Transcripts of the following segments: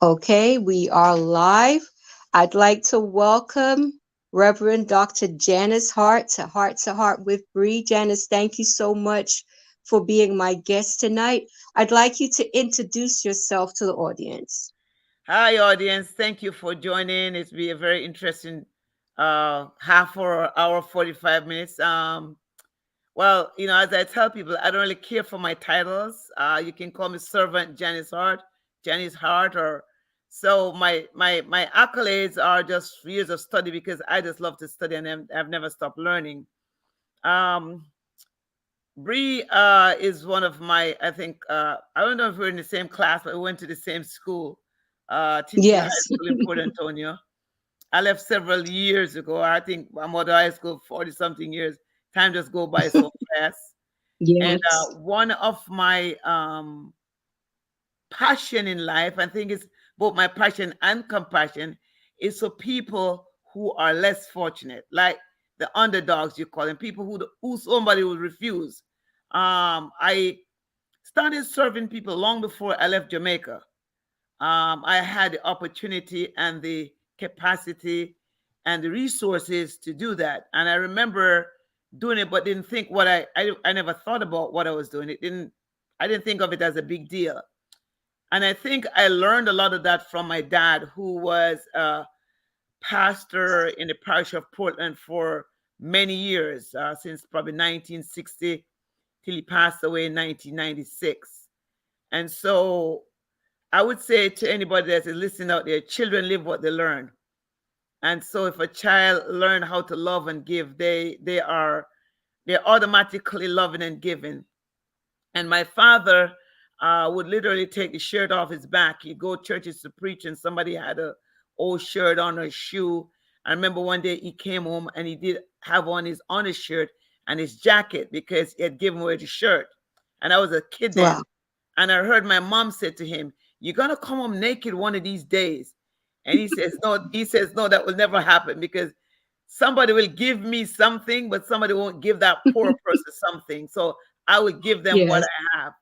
Okay, we are live. I'd like to welcome Reverend Dr. Janice Hart to Heart with Bree. Janice, thank you so much for being my guest tonight. I'd like you to introduce yourself to the audience. Hi, audience. Thank you for joining. It's been a very interesting half or hour, 45 minutes. Well, as I tell people, I don't really care for my titles. You can call me Servant Janice Hart, or so my accolades are just years of study because I just love to study and I've never stopped learning. Um, Bree is one of my, I think, I don't know if we're in the same class, but we went to the same school, teaching high Yes. school in Port Antonio. I left several years ago. I think I'm out of high school 40 something years. Time just go by so fast. And Yes. one of my passion in life, I think it's both my passion and compassion, is for people who are less fortunate, like the underdogs you call them, people who somebody will refuse. I started serving people long before I left Jamaica. I had the opportunity and the capacity and the resources to do that. And I remember doing it, but didn't think I never thought about what I was doing. I didn't think of it as a big deal. And I think I learned a lot of that from my dad, who was a pastor in the parish of Portland for many years, since probably 1960 till he passed away in 1996. And so I would say to anybody that's listening out there, children live what they learn. And so if a child learn how to love and give, they're automatically loving and giving. And my father would literally take the shirt off his back. He'd go churches to preach, and somebody had a old shirt on or shoe. I remember one day he came home and he did have on his shirt and his jacket because he had given away the shirt. And I was a kid Wow. then. And I heard my mom said to him, "You're gonna come home naked one of these days." And he says, no, that will never happen because somebody will give me something, but somebody won't give that poor person something. So I will give them what Yes. I have.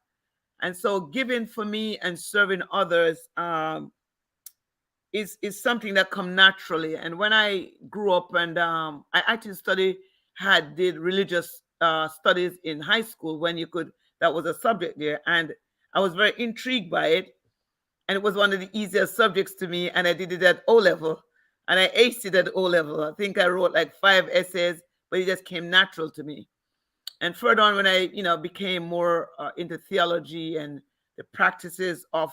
And so giving for me and serving others is something that come naturally. And when I grew up and I actually did religious studies in high school when you could, that was a subject there. And I was very intrigued by it. And it was one of the easiest subjects to me. And I did it at O level and I aced it at O level. I think I wrote like 5 essays, but it just came natural to me. And further on, when I, became more into theology and the practices of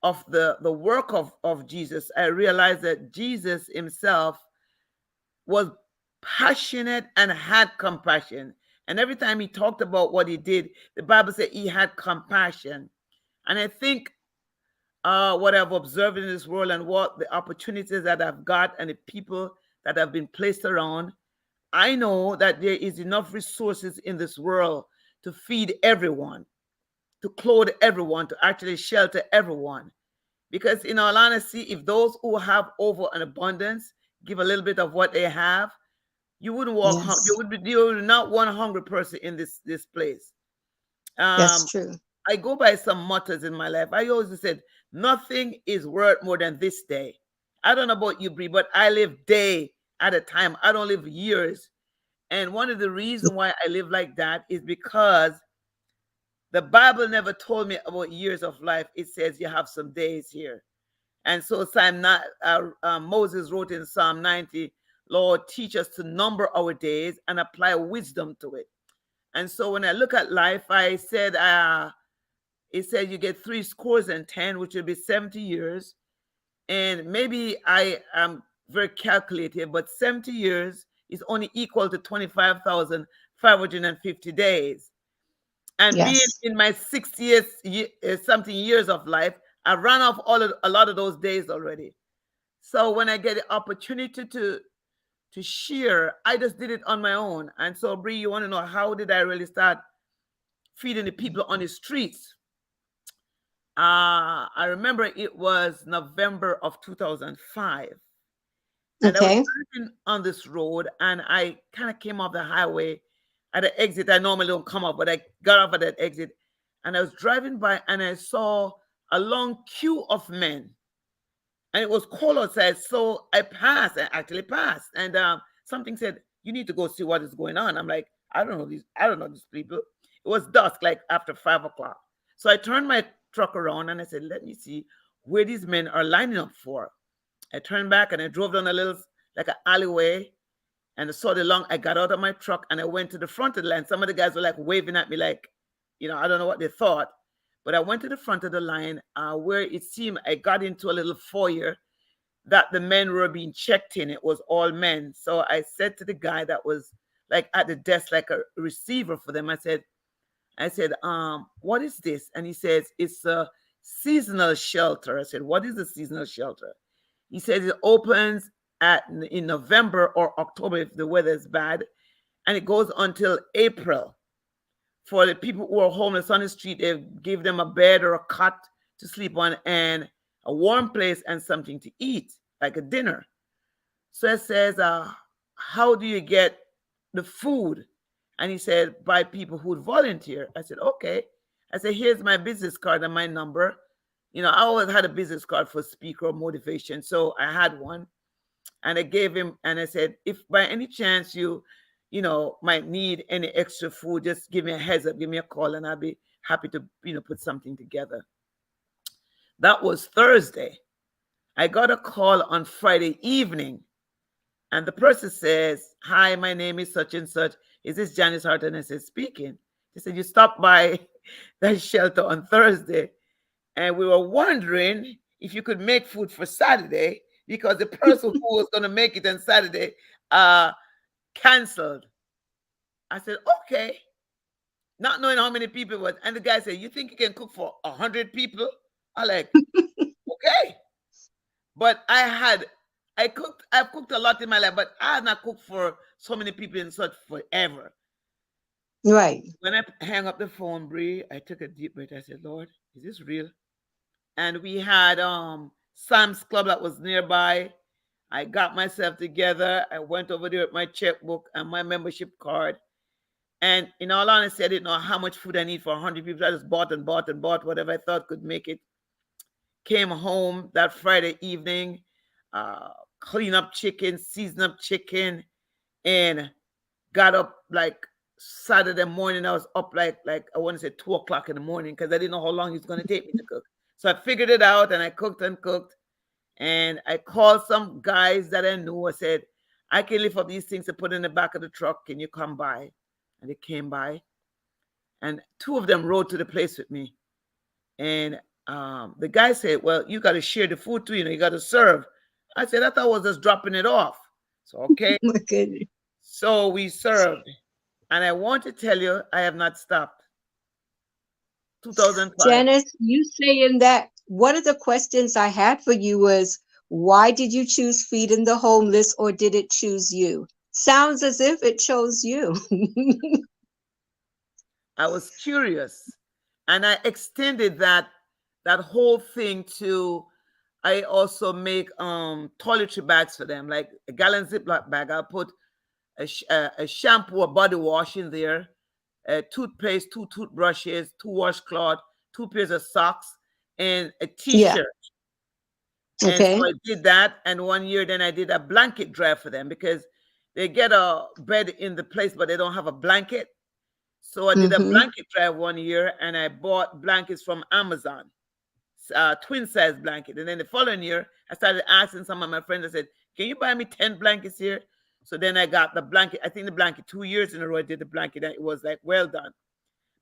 the work of Jesus, I realized that Jesus himself was passionate and had compassion. And every time he talked about what he did, the Bible said he had compassion. And I think what I've observed in this world and what the opportunities that I've got and the people that have been placed around, I know that there is enough resources in this world to feed everyone, to clothe everyone, to actually shelter everyone. Because in all honesty, if those who have over an abundance give a little bit of what they have, you wouldn't walk home. Yes. You would not one hungry person in this place. That's Um, true. I go by some mottos in my life. I always said, nothing is worth more than this day. I don't know about you, Brie, but I live day at a time. I don't live years. And one of the reasons why I live like that is because the Bible never told me about years of life. It says you have some days here. And so Moses wrote in Psalm 90, Lord, teach us to number our days and apply wisdom to it. And so when I look at life, I said, it said you get 3 scores and 10, which would be 70 years. And maybe I am very calculative, but 70 years is only equal to 25,550 days. And being Yes. in my 60th something years of life, I ran off a lot of those days already. So when I get the opportunity to share, I just did it on my own. And so, Bree, you want to know how did I really start feeding the people on the streets? I remember it was November of 2005. And I was Okay. driving on this road and I kind of came off the highway at an exit. I normally don't come up, but I got off at that exit and I was driving by and I saw a long queue of men. and it was cold outside. So I passed. I actually passed, and something said, "You need to go see what is going on." I'm like, "I don't know these. I don't know these people." It was dusk, like after 5 o'clock. So I turned my truck around and I said, "Let me see where these men are lining up for." I turned back and I drove down a little, like an alleyway, and I saw the long. I got out of my truck and I went to the front of the line. Some of the guys were like waving at me, like, I don't know what they thought. But I went to the front of the line, where it seemed I got into a little foyer that the men were being checked in. It was all men. So I said to the guy that was like at the desk, like a receiver for them, I said, what is this? And he says, it's a seasonal shelter. I said, what is a seasonal shelter? He says it opens in November or October if the weather is bad, and it goes until April. For the people who are homeless on the street, they give them a bed or a cot to sleep on and a warm place and something to eat, like a dinner. So it says, how do you get the food? And he said, by people who'd volunteer. I said, okay. I said, here's my business card and my number. I always had a business card for speaker or motivation. So I had one, and I gave him, and I said, if by any chance you might need any extra food, just give me a heads up, give me a call, and I'll be happy to, put something together. That was Thursday. I got a call on Friday evening, and the person says, hi, my name is such and such. Is this Janice Hart? And I said, speaking. They said, you stopped by that shelter on Thursday, and we were wondering if you could make food for Saturday because the person who was going to make it on Saturday canceled. I said, okay, not knowing how many people it was. And the guy said, you think you can cook for 100 people? I like, okay. But I've cooked a lot in my life, but I have not cooked for so many people in such forever. Right. When I hang up the phone, Bree, I took a deep breath. I said, Lord, is this real? And we had Sam's Club that was nearby. I got myself together. I went over there with my checkbook and my membership card. And in all honesty, I didn't know how much food I need for 100 people. I just bought and bought and bought whatever I thought could make it. Came home that Friday evening, uh, clean up chicken, season up chicken, and got up like Saturday morning. I was up like I want to say 2 o'clock in the morning because I didn't know how long it's going to take me to cook. So I figured it out and I cooked and cooked. And I called some guys that I knew. I said, I can lift up these things to put in the back of the truck. Can you come by? And they came by. And two of them rode to the place with me. And the guy said, well, you got to share the food too. You got to serve. I said, I thought I was just dropping it off. So, okay. My goodness. So we served. And I want to tell you, I have not stopped. 2005. Janice, you saying that one of the questions I had for you was, why did you choose feeding the homeless, or did it choose you? Sounds as if it chose you. I was curious. And I extended that whole thing to I also make toiletry bags for them, like a gallon Ziploc bag. I'll put a shampoo, a body wash in there, a toothpaste, two toothbrushes, two washcloth, two pairs of socks, and a Yeah. t-shirt. And so Okay. I did that. And one year, then I did a blanket drive for them because they get a bed in the place, but they don't have a blanket. So I did a Mm-hmm. blanket drive one year, and I bought blankets from Amazon, twin size blanket. And then the following year, I started asking some of my friends. I said, "Can you buy me 10 blankets here?" So then I got the blanket. I think the blanket 2 years in a row. I did the blanket, and it was like well done.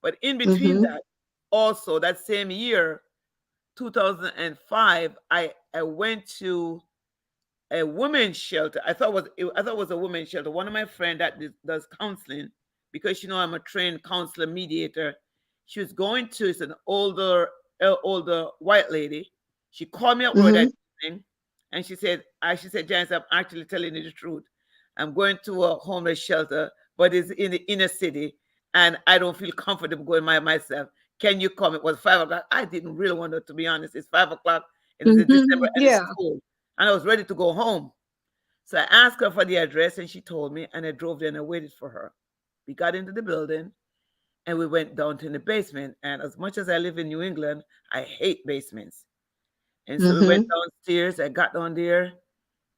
But in between Mm-hmm. that, also that same year, 2005, I went to a women's shelter. I thought it was a women's shelter. One of my friend that does counseling, because I'm a trained counselor mediator. She was going to it's an older white lady. She called me up road that Mm-hmm. evening, and she said, Janice, I'm actually telling you the truth. I'm going to a homeless shelter, but it's in the inner city, and I don't feel comfortable going by myself. Can you come? It was 5 o'clock. I didn't really want to be honest. It's 5 o'clock, and it's in Mm-hmm. December, and it's Yeah. cold, and I was ready to go home. So I asked her for the address and she told me, and I drove there and I waited for her. We got into the building and we went down to the basement. And as much as I live in New England, I hate basements. And so we went Mhm. downstairs. I got down there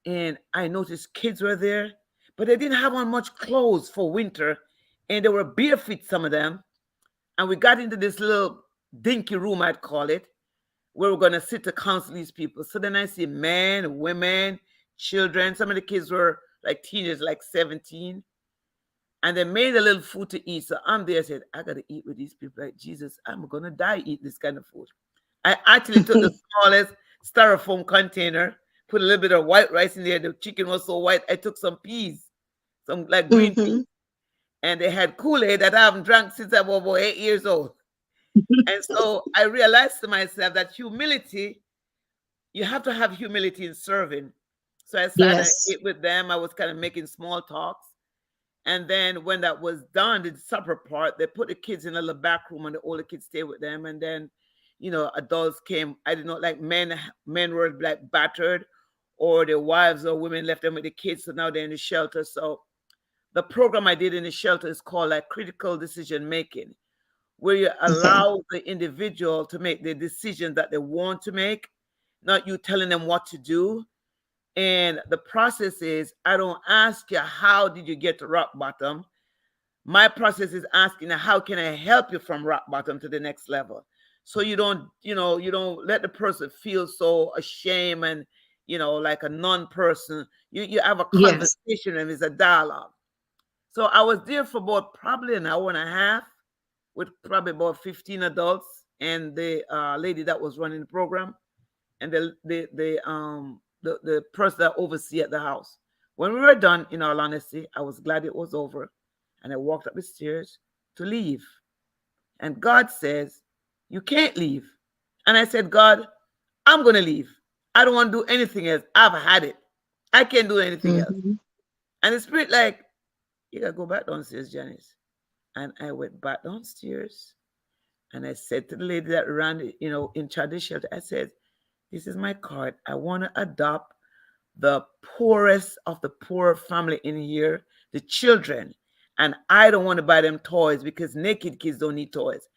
and I noticed kids were there, but they didn't have on much clothes for winter. And they were barefoot, some of them. And we got into this little dinky room, I'd call it, where we're going to sit to counsel these people. So then I see men, women, children. Some of the kids were like teenagers, like 17. And they made a little food to eat. So I'm there, I said, I got to eat with these people. Like, Jesus, I'm going to die eating this kind of food. I actually took the smallest styrofoam container, put a little bit of white rice in there. The chicken was so white. I took some peas, some like green peas. Mhm. And they had Kool-Aid that I haven't drank since I was about 8 years old. And so I realized to myself that humility, you have to have humility in serving. So I sat and Yes. ate with them. I was kind of making small talks. And then when that was done, the supper part, they put the kids in a little back room and the older kids stayed with them. And then, adults came. I didn't know, like men were like battered, or their wives or women left them with the kids. So now they're in the shelter. So the program I did in the shelter is called like critical decision making, where you Okay. allow the individual to make the decisions that they want to make, not you telling them what to do. And the process is, I don't ask you, how did you get to rock bottom? My process is asking, how can I help you from rock bottom to the next level? So you don't let the person feel so ashamed and, like a non-person. You have a Yes. conversation and it's a dialogue. So I was there for about probably an hour and a half with probably about 15 adults and the lady that was running the program and the person that oversee at the house. When we were done, in all honesty, I was glad it was over, and I walked up the stairs to leave. And God says, "You can't leave." And I said, "God, I'm gonna leave. I don't want to do anything else. I've had it. I can't do anything else." Mhm. And the spirit like, "You gotta go back downstairs, Janice." And I went back downstairs and I said to the lady that ran, in charge of the shelter, I said, "This is my card. I want to adopt the poorest of the poor family in here, the children. And I don't want to buy them toys because naked kids don't need toys.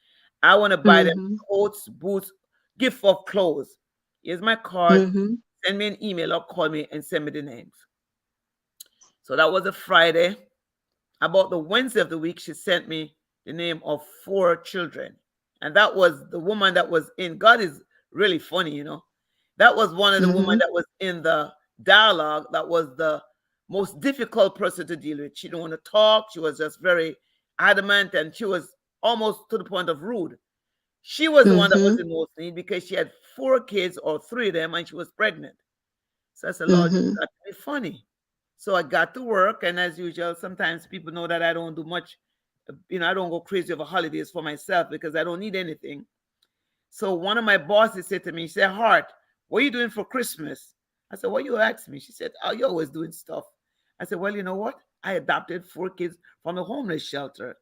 I want to buy them Mhm. coats, boots, gift of clothes. Here's my card. Mhm. Send me an email or call me and send me the names." So that was a Friday. About the Wednesday of the week, she sent me the name of 4 children. And that was the woman that was in. God is really funny. That was one of the women Mhm. that was in the dialogue that was the most difficult person to deal with. She didn't want to talk. She was just very adamant and she was almost to the point of rude. She was the one that was Mhm. in most need because she had 4 kids or 3 of them and she was pregnant. So I said, "Lord, you Mhm. got to be funny." So I got to work, and as usual, sometimes people know that I don't do much. I don't go crazy over holidays for myself because I don't need anything. So one of my bosses said to me, she said, "Hart, what are you doing for Christmas?" I said, "What you asked me?" She said, "Oh, you're always doing stuff." I said, "Well, you know what? I adopted 4 kids from a homeless shelter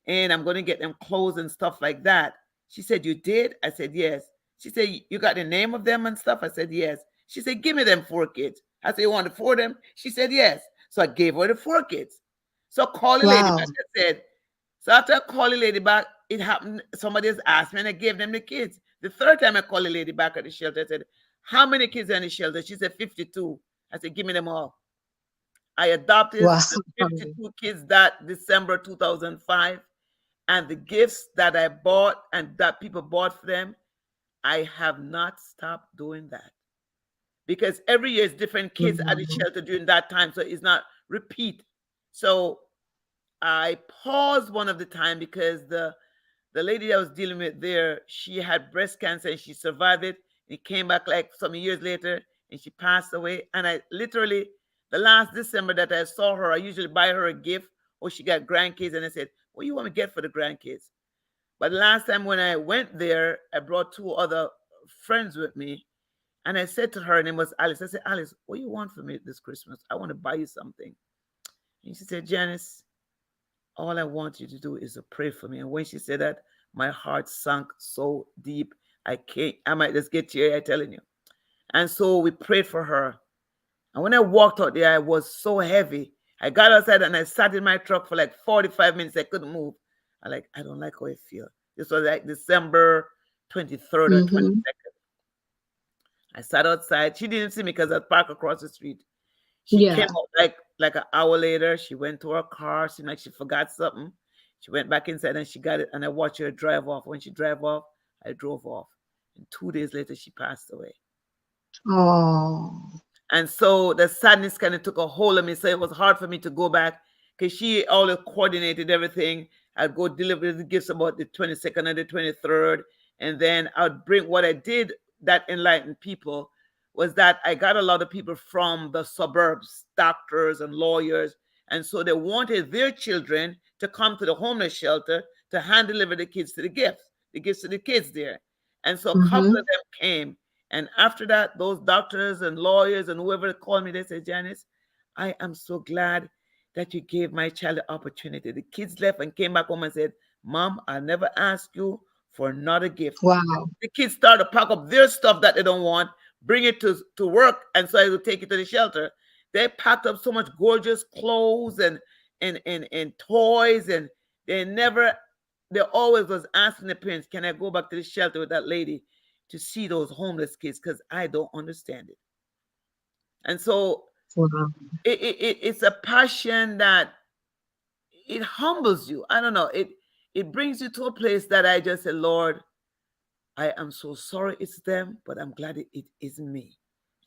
and I'm going to get them clothes and stuff like that." She said, "You did?" I said, "Yes." She said, "You got the name of them and stuff?" I said, "Yes." She said, "Give me them 4 kids." I said, "You want the 4 of them?" She said, "Yes." So I gave her the 4 kids. So I called the lady Wow. back and said, so after I called the lady back, it happened. Somebody has asked me and I gave them the kids. The third time I called the lady back at the shelter, I said, "How many kids are in the shelter?" She said, 52. I said, "Give me them all." I adopted Wow. the 52 kids that December 2005. And the gifts that I bought and that people bought for them, I have not stopped doing that. Because every year is different kids at the Wow. shelter during that time. So it's not repeat. So I paused one of the time because the lady I was dealing with there, she had breast cancer and she survived it. It came back like some years later and she passed away. And I literally, the last December that I saw her, I usually buy her a gift or she got grandkids. And I said, "What do you want me to get for the grandkids?" But last time when I went there, I brought 2 other friends with me. And I said to her, her name was Alice. I said, "Alice, what do you want for me this Christmas? I want to buy you something." And she said, "Janice, all I want you to do is to pray for me." And when she said that, my heart sunk so deep. I might just get teary, I'm telling you. And so we prayed for her. And when I walked out there, I was so heavy. I got outside and I sat in my truck for like 45 minutes. I couldn't move. I don't like how I feel. This was like December 23rd or Mhm. 22nd. I sat outside. She didn't see me because I parked across the street. She came Yeah. out like an hour later. She went to her car. Seemed like she forgot something. She went back inside and she got it. And I watched her drive off. When she drove off, I drove off. And 2 days later, she passed away. Oh. And so the sadness kind of took a hold of me. So it was hard for me to go back because she always coordinated everything. I'd go deliver the gifts about the 22nd and the 23rd. And then I'd bring what I did that enlightened people was that I got a lot of people from the suburbs, doctors and lawyers. And so they wanted their children to come to the homeless shelter to hand deliver the gifts to the kids there. And so a couple of Mm-hmm. them came, and after that, those doctors and lawyers and whoever called me, they said, Janice, I am so glad that you gave my child the opportunity. The kids left and came back home and said, Mom, I'll never ask you for another gift. Wow. The kids start to pack up their stuff that they don't want, bring it to work, and so I will take it to the shelter. They packed up so much gorgeous clothes and toys, and they never, they always was asking the parents, can I go back to the shelter with that lady to see those homeless kids? Because I don't understand it. And so Wow. it's a passion that it humbles you. I don't know. It brings you to a place that I just say, Lord, I am so sorry it's them, but I'm glad it isn't me.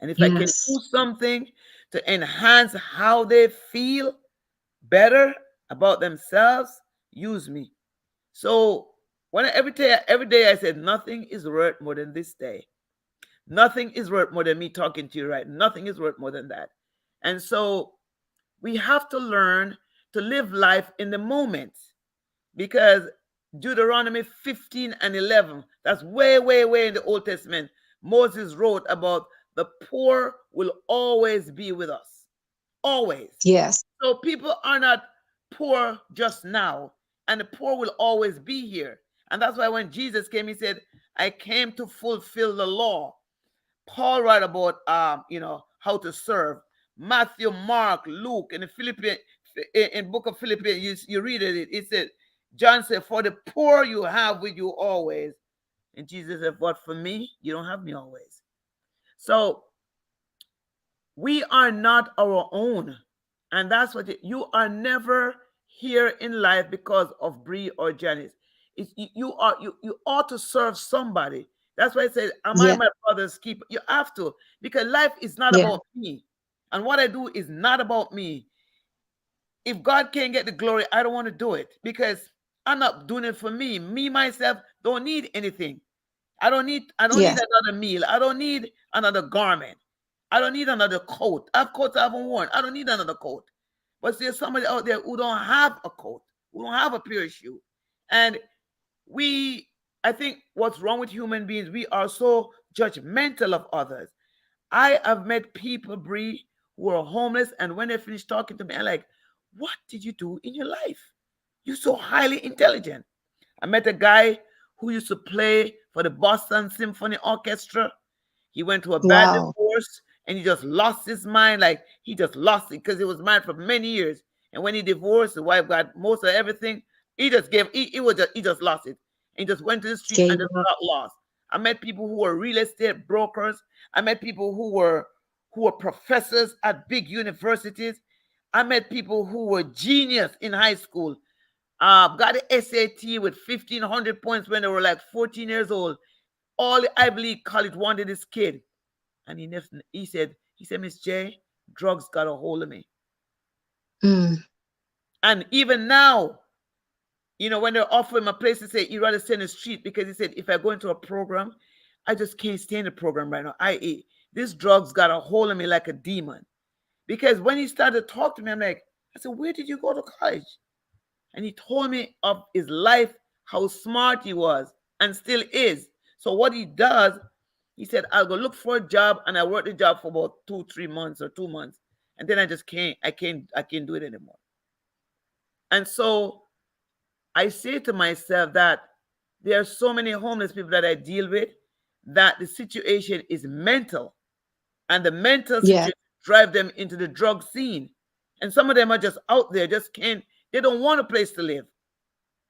And if I can do Yes. something to enhance how they feel better about themselves, use me. So when every day I said nothing is worth more than this day. Nothing is worth more than me talking to you, right? Nothing is worth more than that. And so we have to learn to live life in the moment, because Deuteronomy 15 and 11, that's way, way, way in the Old Testament. Moses wrote about the poor will always be with us. Always. Yes. So people are not poor just now, and the poor will always be here. And that's why when Jesus came, he said, I came to fulfill the law. Paul wrote about how to serve. Matthew, Mark, Luke, in the Philippians, in book of Philippians, you read it. It said, John said, for the poor you have with you always. And Jesus said, but for me, you don't have me always. So we are not our own. And that's what you are never here in life because of Bree or Janice. You ought to serve somebody. That's why I said, am I Yeah. my brother's keeper? You have to, because life is not Yeah. about me. And what I do is not about me. If God can't get the glory, I don't want to do it, because I'm not doing it for me. Me myself don't need anything. I don't need Yes. another meal. I don't need another garment. I don't need another coat. I have coats I haven't worn. I don't need another coat. But there's somebody out there who don't have a coat, who don't have a pair of shoes. And we, I think what's wrong with human beings, we are so judgmental of others. I have met people, Bree, who are homeless, and when they finish talking to me, I'm like, what did you do in your life? You're so highly intelligent. I met a guy who used to play for the Boston Symphony Orchestra. He went to a bad Wow. divorce and he just lost his mind. Like he just lost it because he was married for many years. And when he divorced, the wife got most of everything. He just lost it. And he just went to the street and Gave just up. got lost. I met people who were real estate brokers. I met people who were professors at big universities. I met people who were genius in high school. Got an SAT with 1,500 points when they were like 14 years old. All the Ivy League college wanted this kid. And he said, Miss J, drugs got a hold of me. Mm. And even now, when they're offering him a place to say, he'd rather stay in the street, because he said, if I go into a program, I just can't stay in the program right now. This drugs got a hold of me like a demon. Because when he started to talk to me, I'm like, I said, where did you go to college? And he told me of his life, how smart he was and still is. So what he does, he said, I'll go look for a job, and I worked the job for about 2, 3 months or 2 months. And then I just can't do it anymore. And so I say to myself that there are so many homeless people that I deal with, that the situation is mental, and the mental Yeah. situation drive them into the drug scene. And some of them are just out there, just can't, they don't want a place to live.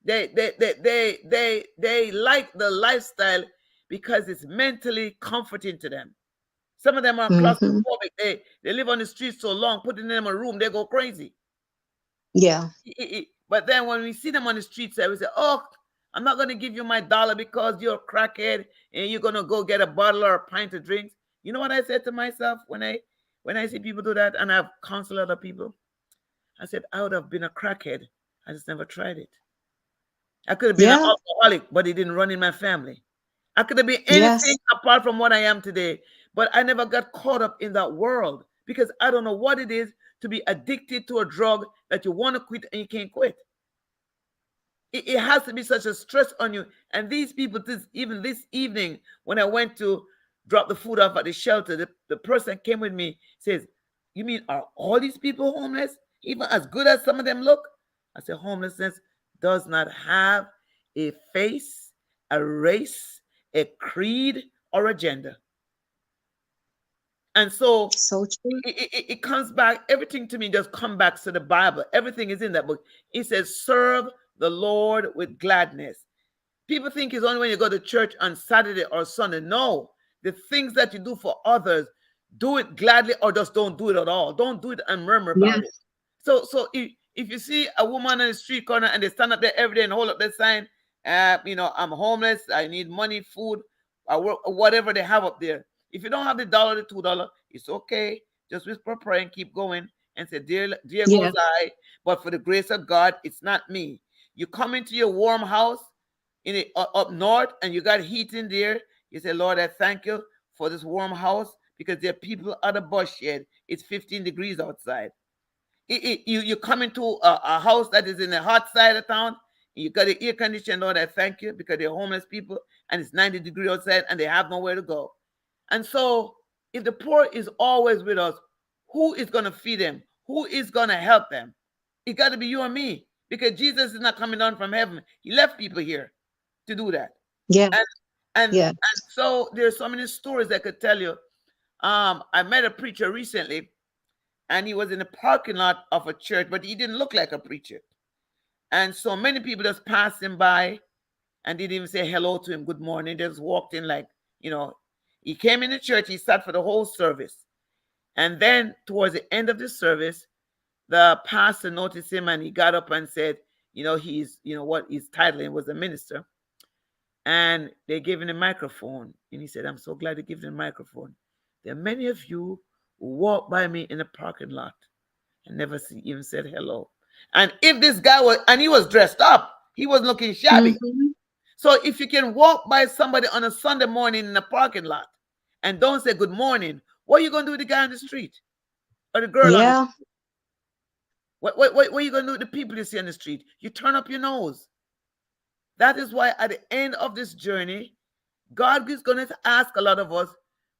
They like the lifestyle because it's mentally comforting to them. Some of them are Mm-hmm. claustrophobic. They live on the street so long, putting them in a room, they go crazy. Yeah. But then when we see them on the streets, we say, "Oh, I'm not going to give you my dollar because you're a crackhead and you're going to go get a bottle or a pint of drinks." You know what I said to myself when I see people do that, and I've counseled other people? I said, I would have been a crackhead. I just never tried it. I could have been an Yeah. alcoholic, but it didn't run in my family. I could have been anything Yes. apart from what I am today, but I never got caught up in that world because I don't know what it is to be addicted to a drug that you want to quit and you can't quit. It has to be such a stress on you. And these people, even this evening, when I went to drop the food off at the shelter, the person came with me, says, "You mean are all these people homeless? Even as good as some of them look?" I said, "Homelessness does not have a face, a race, a creed, or a gender." And so So true. it comes back, everything to me just come back to the Bible. Everything is in that book. It says, serve the Lord with gladness. People think it's only when you go to church on Saturday or Sunday. No, the things that you do for others, do it gladly or just don't do it at all. Don't do it and murmur about it. Yes. So if you see a woman on the street corner and they stand up there every day and hold up their sign, I'm homeless, I need money, food, I work, whatever they have up there. If you don't have the dollar, the $2, it's okay. Just whisper a prayer and keep going and say, dear Yeah. goes I, but for the grace of God, it's not me. You come into your warm house in it up north and you got heat in there. You say, Lord, I thank you for this warm house because there are people at the bus shed. It's 15 degrees outside. You come into a house that is in the hot side of town. You got the air conditioning. Lord, I thank you because they're homeless people and it's 90 degrees outside and they have nowhere to go. And so, if the poor is always with us, who is going to feed them? Who is going to help them? It got to be you and me because Jesus is not coming down from heaven. He left people here to do that. Yeah. And Yeah. so there's so many stories I could tell you. I met a preacher recently, and he was in the parking lot of a church, but he didn't look like a preacher. And so many people just passed him by and didn't even say hello to him, good morning. They just walked in like, you know, he came in the church, he sat for the whole service. And then towards the end of the service, the pastor noticed him and he got up and said, he's, what his titling was a minister. And they gave him a microphone. And he said, I'm so glad they gave him a microphone. There are many of you who walk by me in the parking lot and never even said hello. And if this guy was, and he was dressed up, he was looking shabby. Mm-hmm. So if you can walk by somebody on a Sunday morning in a parking lot and don't say good morning, what are you going to do with the guy on the street or the girl on the Yeah. street? What are you going to do with the people you see on the street? You turn up your nose. That is why at the end of this journey, God is going to ask a lot of us,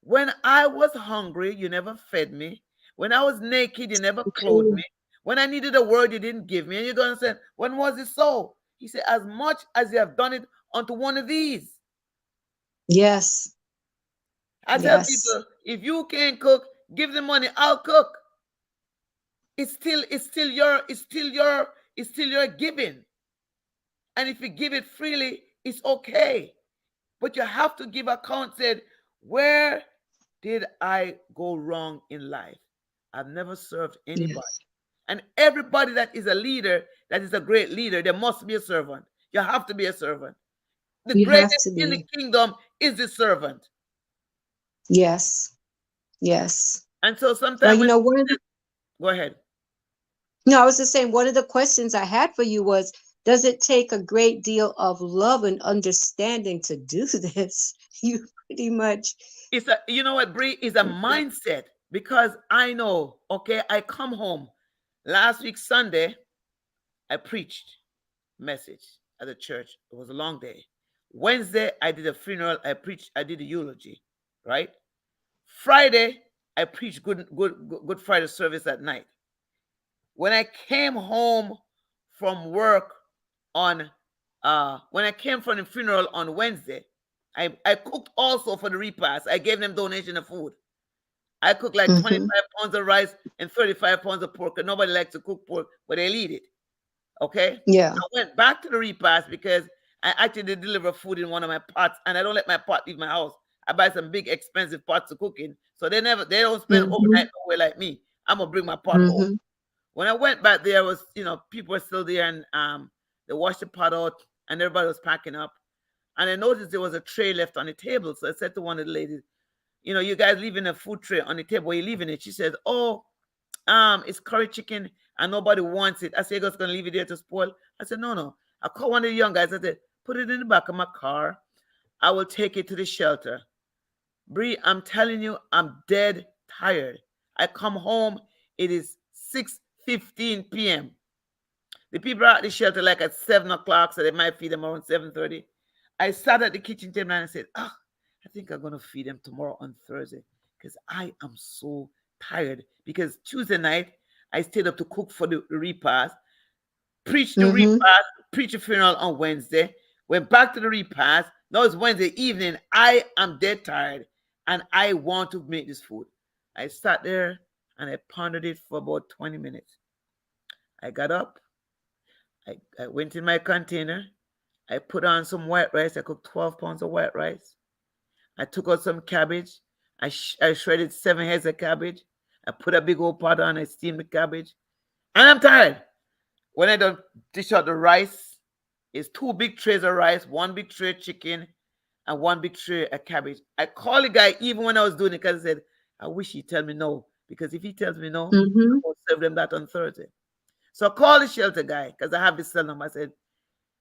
when I was hungry, you never fed me. When I was naked, you never clothed True. me. When I needed a word, you didn't give me. And you're going to say, when was it so? He said, as much as you have done it unto one of these. Yes. I tell Yes. people, if you can't cook, give the money, I'll cook. It's still your giving. And if you give it freely, it's okay. But you have to give account, said, where did I go wrong in life? I've never served anybody. Yes. And everybody that is a leader, that is a great leader, there must be a servant. You have to be a servant. The You have greatest to in the be. kingdom is the servant. Yes. Yes. And so Well, sometimes when one of the go ahead. no, I was just saying one of the questions I had for you was, does it take a great deal of love and understanding to do this? You pretty much. It's a you know what, Bree, is a mindset because I know, okay, I come home. Last week, Sunday, I preached message at the church. It was a long day. Wednesday, I did a funeral. I did a eulogy, right? Friday, I preached good Friday service at night. When I came home from work on when I came from the funeral on Wednesday, I cooked also for the repast. I gave them donation of food. I cooked like Hmm. 25 pounds of rice and 35 pounds of pork. And nobody likes to cook pork, but they'll eat it. Okay. Yeah. I went back to the repast because I actually deliver food in one of my pots and I don't let my pot leave my house. I buy some big expensive pots of cooking. So they don't spend Mhm. overnight nowhere like me. I'm gonna bring my pot home. Mhm. When I went back there, was people were still there, and they washed the pot out, and everybody was packing up. And I noticed there was a tray left on the table. So I said to one of the ladies, you guys leaving a food tray on the table. Where you leaving it? She says, "Oh, it's curry chicken and nobody wants it." I said, "You guys gonna leave it there to spoil?" I said, "No, no." I called one of the young guys. I said, "Put it in the back of my car. I will take it to the shelter." Bree, I'm telling you, I'm dead tired. I come home. It is 6:15 p.m. The people are at the shelter like at 7 o'clock, so they might feed them around 7:30. I sat at the kitchen table and I said, I think I'm gonna feed them tomorrow on Thursday because I am so tired. Because Tuesday night I stayed up to cook for the repast, preach the Mhm. repast, preach a funeral on Wednesday, went back to the repast. Now it's Wednesday evening. I am dead tired and I want to make this food. I sat there and I pondered it for about 20 minutes. I got up, I went in my container, I put on some white rice. I cooked 12 pounds of white rice. I took out some cabbage. I shredded 7 heads of cabbage. I put a big old pot on. I steamed the cabbage. And I'm tired. When I don't dish out the rice, it's 2 big trays of rice, 1 big tray of chicken, and 1 big tray of cabbage. I called the guy even when I was doing it because I said, I wish he'd tell me no. Because if he tells me no, I Mhm. won't serve them that on Thursday. So I called the shelter guy because I have this cell number. I said,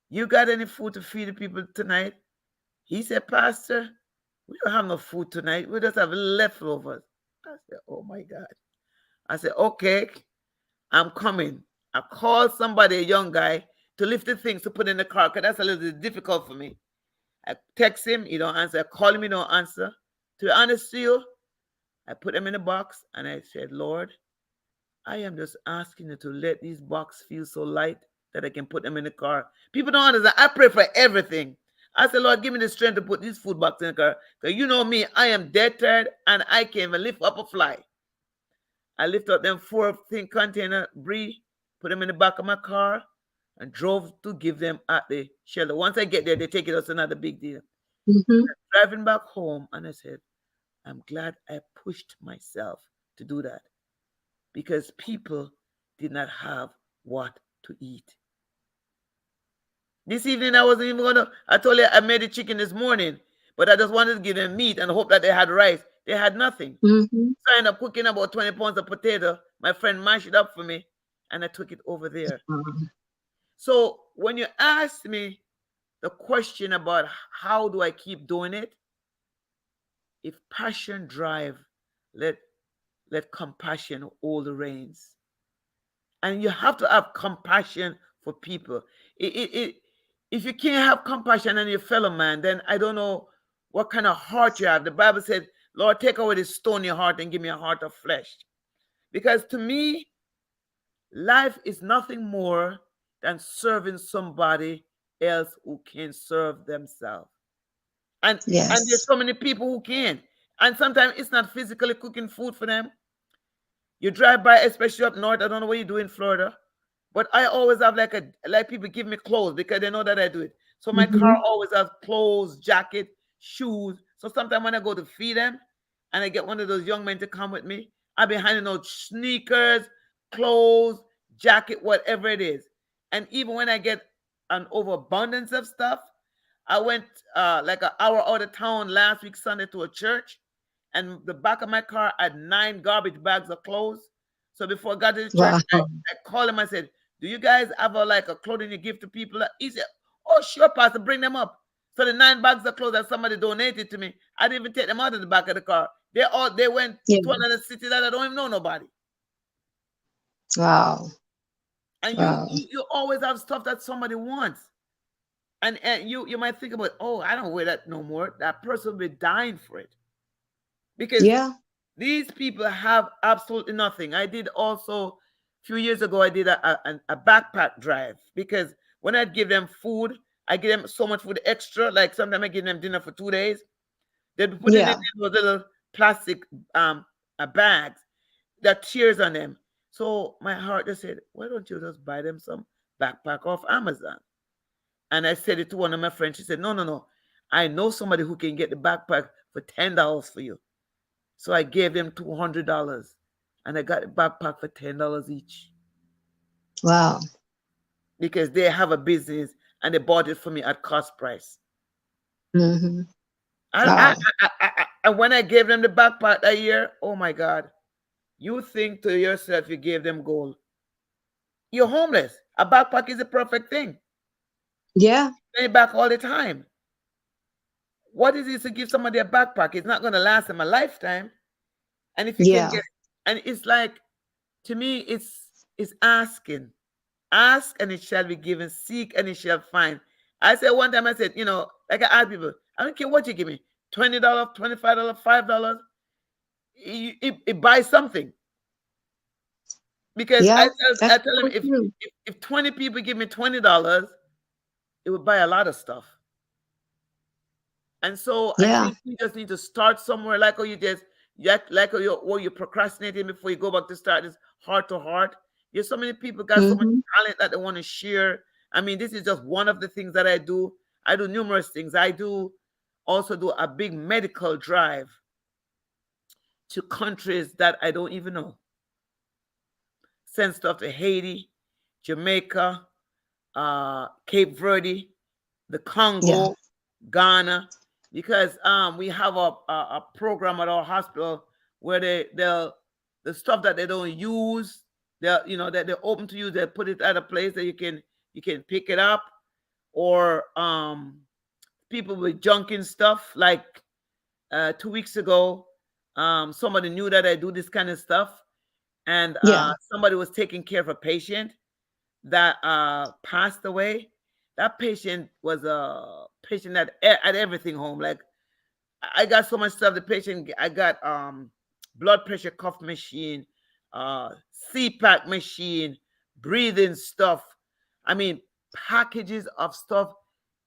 "You got any food to feed the people tonight?" He said, "Pastor, we don't have no food tonight. We just have leftovers." I said, "Oh my God." I said, "Okay, I'm coming." I called somebody, a young guy, to lift the things to put in the car because that's a little bit difficult for me. I text him, he don't answer. I call him, he don't answer. To be honest with you, I put them in a box and I said, "Lord, I am just asking you to let these boxes feel so light that I can put them in the car." People don't understand. I pray for everything. I said, "Lord, give me the strength to put these food box in the car. Because you know me, I am dead tired and I can't even lift up a fly." I lift up them 4 thin container, Bree, put them in the back of my car, and drove to give them at the shelter. Once I get there, they take it as another big deal. Mhm. Driving back home, and I said, I'm glad I pushed myself to do that because people did not have what to eat. This evening, I wasn't even gonna. I told you I made the chicken this morning, but I just wanted to give them meat and hope that they had rice. They had nothing. Mhm. So I ended up cooking about 20 pounds of potato. My friend mashed it up for me, and I took it over there. Mhm. So when you asked me the question about how do I keep doing it, if passion drive, let let compassion hold the reins. And you have to have compassion for people. If you can't have compassion on your fellow man, then I don't know what kind of heart you have. The Bible said, "Lord, take away this stony heart and give me a heart of flesh." Because to me, life is nothing more than serving somebody else who can serve themselves. And there's Yes. so many people who can. And sometimes it's not physically cooking food for them. You drive by, especially up north. I don't know what you do in Florida, but I always have like people give me clothes because they know that I do it. So my car Mhm. always has clothes, jacket, shoes. So sometimes when I go to feed them, and I get one of those young men to come with me, I'll be handing out sneakers, clothes, jacket, whatever it is. And even when I get an overabundance of stuff, I went like an hour out of town last week Sunday to a church, and the back of my car had 9 garbage bags of clothes. So before I got to the church, Wow. I called him. I said, "Do you guys have like a clothing you give to people?" He said, "Oh, sure, Pastor, bring them up." So the 9 bags of clothes that somebody donated to me, I didn't even take them out of the back of the car. They went Yeah. to another city that I don't even know nobody. Wow. And you Wow. you, you always have stuff that somebody wants. And you might think about, oh, I don't wear that no more. That person will be dying for it. Because Yeah. these people have absolutely nothing. I did also a few years ago. I did a backpack drive because when I give them food, I give them so much food extra. Like sometimes I give them dinner for 2 days. They'd be putting it Yeah. in those little plastic um bags that tears on them. So my heart just said, why don't you just buy them some backpack off Amazon? And I said it to one of my friends. She said, "No, no, no. I know somebody who can get the backpack for $10 for you. So I gave them $200, and I got a backpack for $10 each Wow. because they have a business and they bought it for me at cost price. Hmm. I, I, Wow. and when I gave them the backpack that year, oh my God, you think to yourself you gave them gold. You're homeless. A backpack is the perfect thing. Yeah. Pay back all the time. What is it to give somebody a backpack? It's not going to last them a lifetime. And if you can Yeah. get, and it's like, to me, it's asking. Ask and it shall be given. Seek and it shall find. I said one time, I said, like I asked people, I don't care what you give me, $20, $25, $5. It buys something. Because Yeah. I That's tell them so true. if 20 people give me $20, it would buy a lot of stuff. And so I Yeah. think we just need to start somewhere, like how you just, like how you're procrastinating before you go back to start this heart to heart. There's so many people got so much Hmm. talent that they want to share. I mean, this is just one of the things that I do. I do numerous things. I do also do a big medical drive to countries that I don't even know. Send stuff to Haiti, Jamaica, Cape Verde, the Yeah. Congo, Ghana, because we have a program at our hospital where the stuff that they don't use, that they're open to use, they put it at a place that you can pick it up, or people with junking stuff. Like 2 weeks ago, somebody knew that I do this kind of stuff, and Yeah. somebody was taking care of a patient that passed away. That patient was a patient that had everything home. Like I got so much stuff. The patient, I got blood pressure cuff machine, CPAP machine, breathing stuff. I mean, packages of stuff,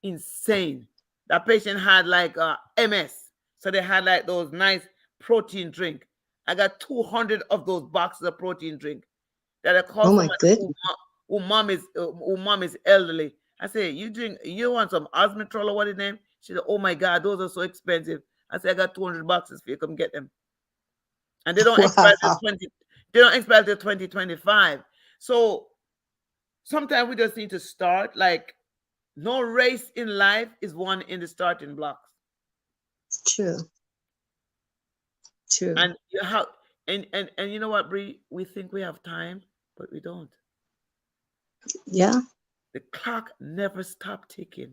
insane. That patient had like MS, so they had like those nice protein drink. I got 200 of those boxes of protein drink that I call Oh my somebody goodness. who mom is elderly. I say, you want some osmitrol or what is name? She said, oh my God, those are so expensive. I said, I got 200 boxes for you. Come get them. And they don't expire till Wow. 20. They don't expire till 2025. So sometimes we just need to start. Like no race in life is won in the starting blocks. True. True. And you have and you know what, Bree? We think we have time, but we don't. Yeah. The clock never stopped ticking.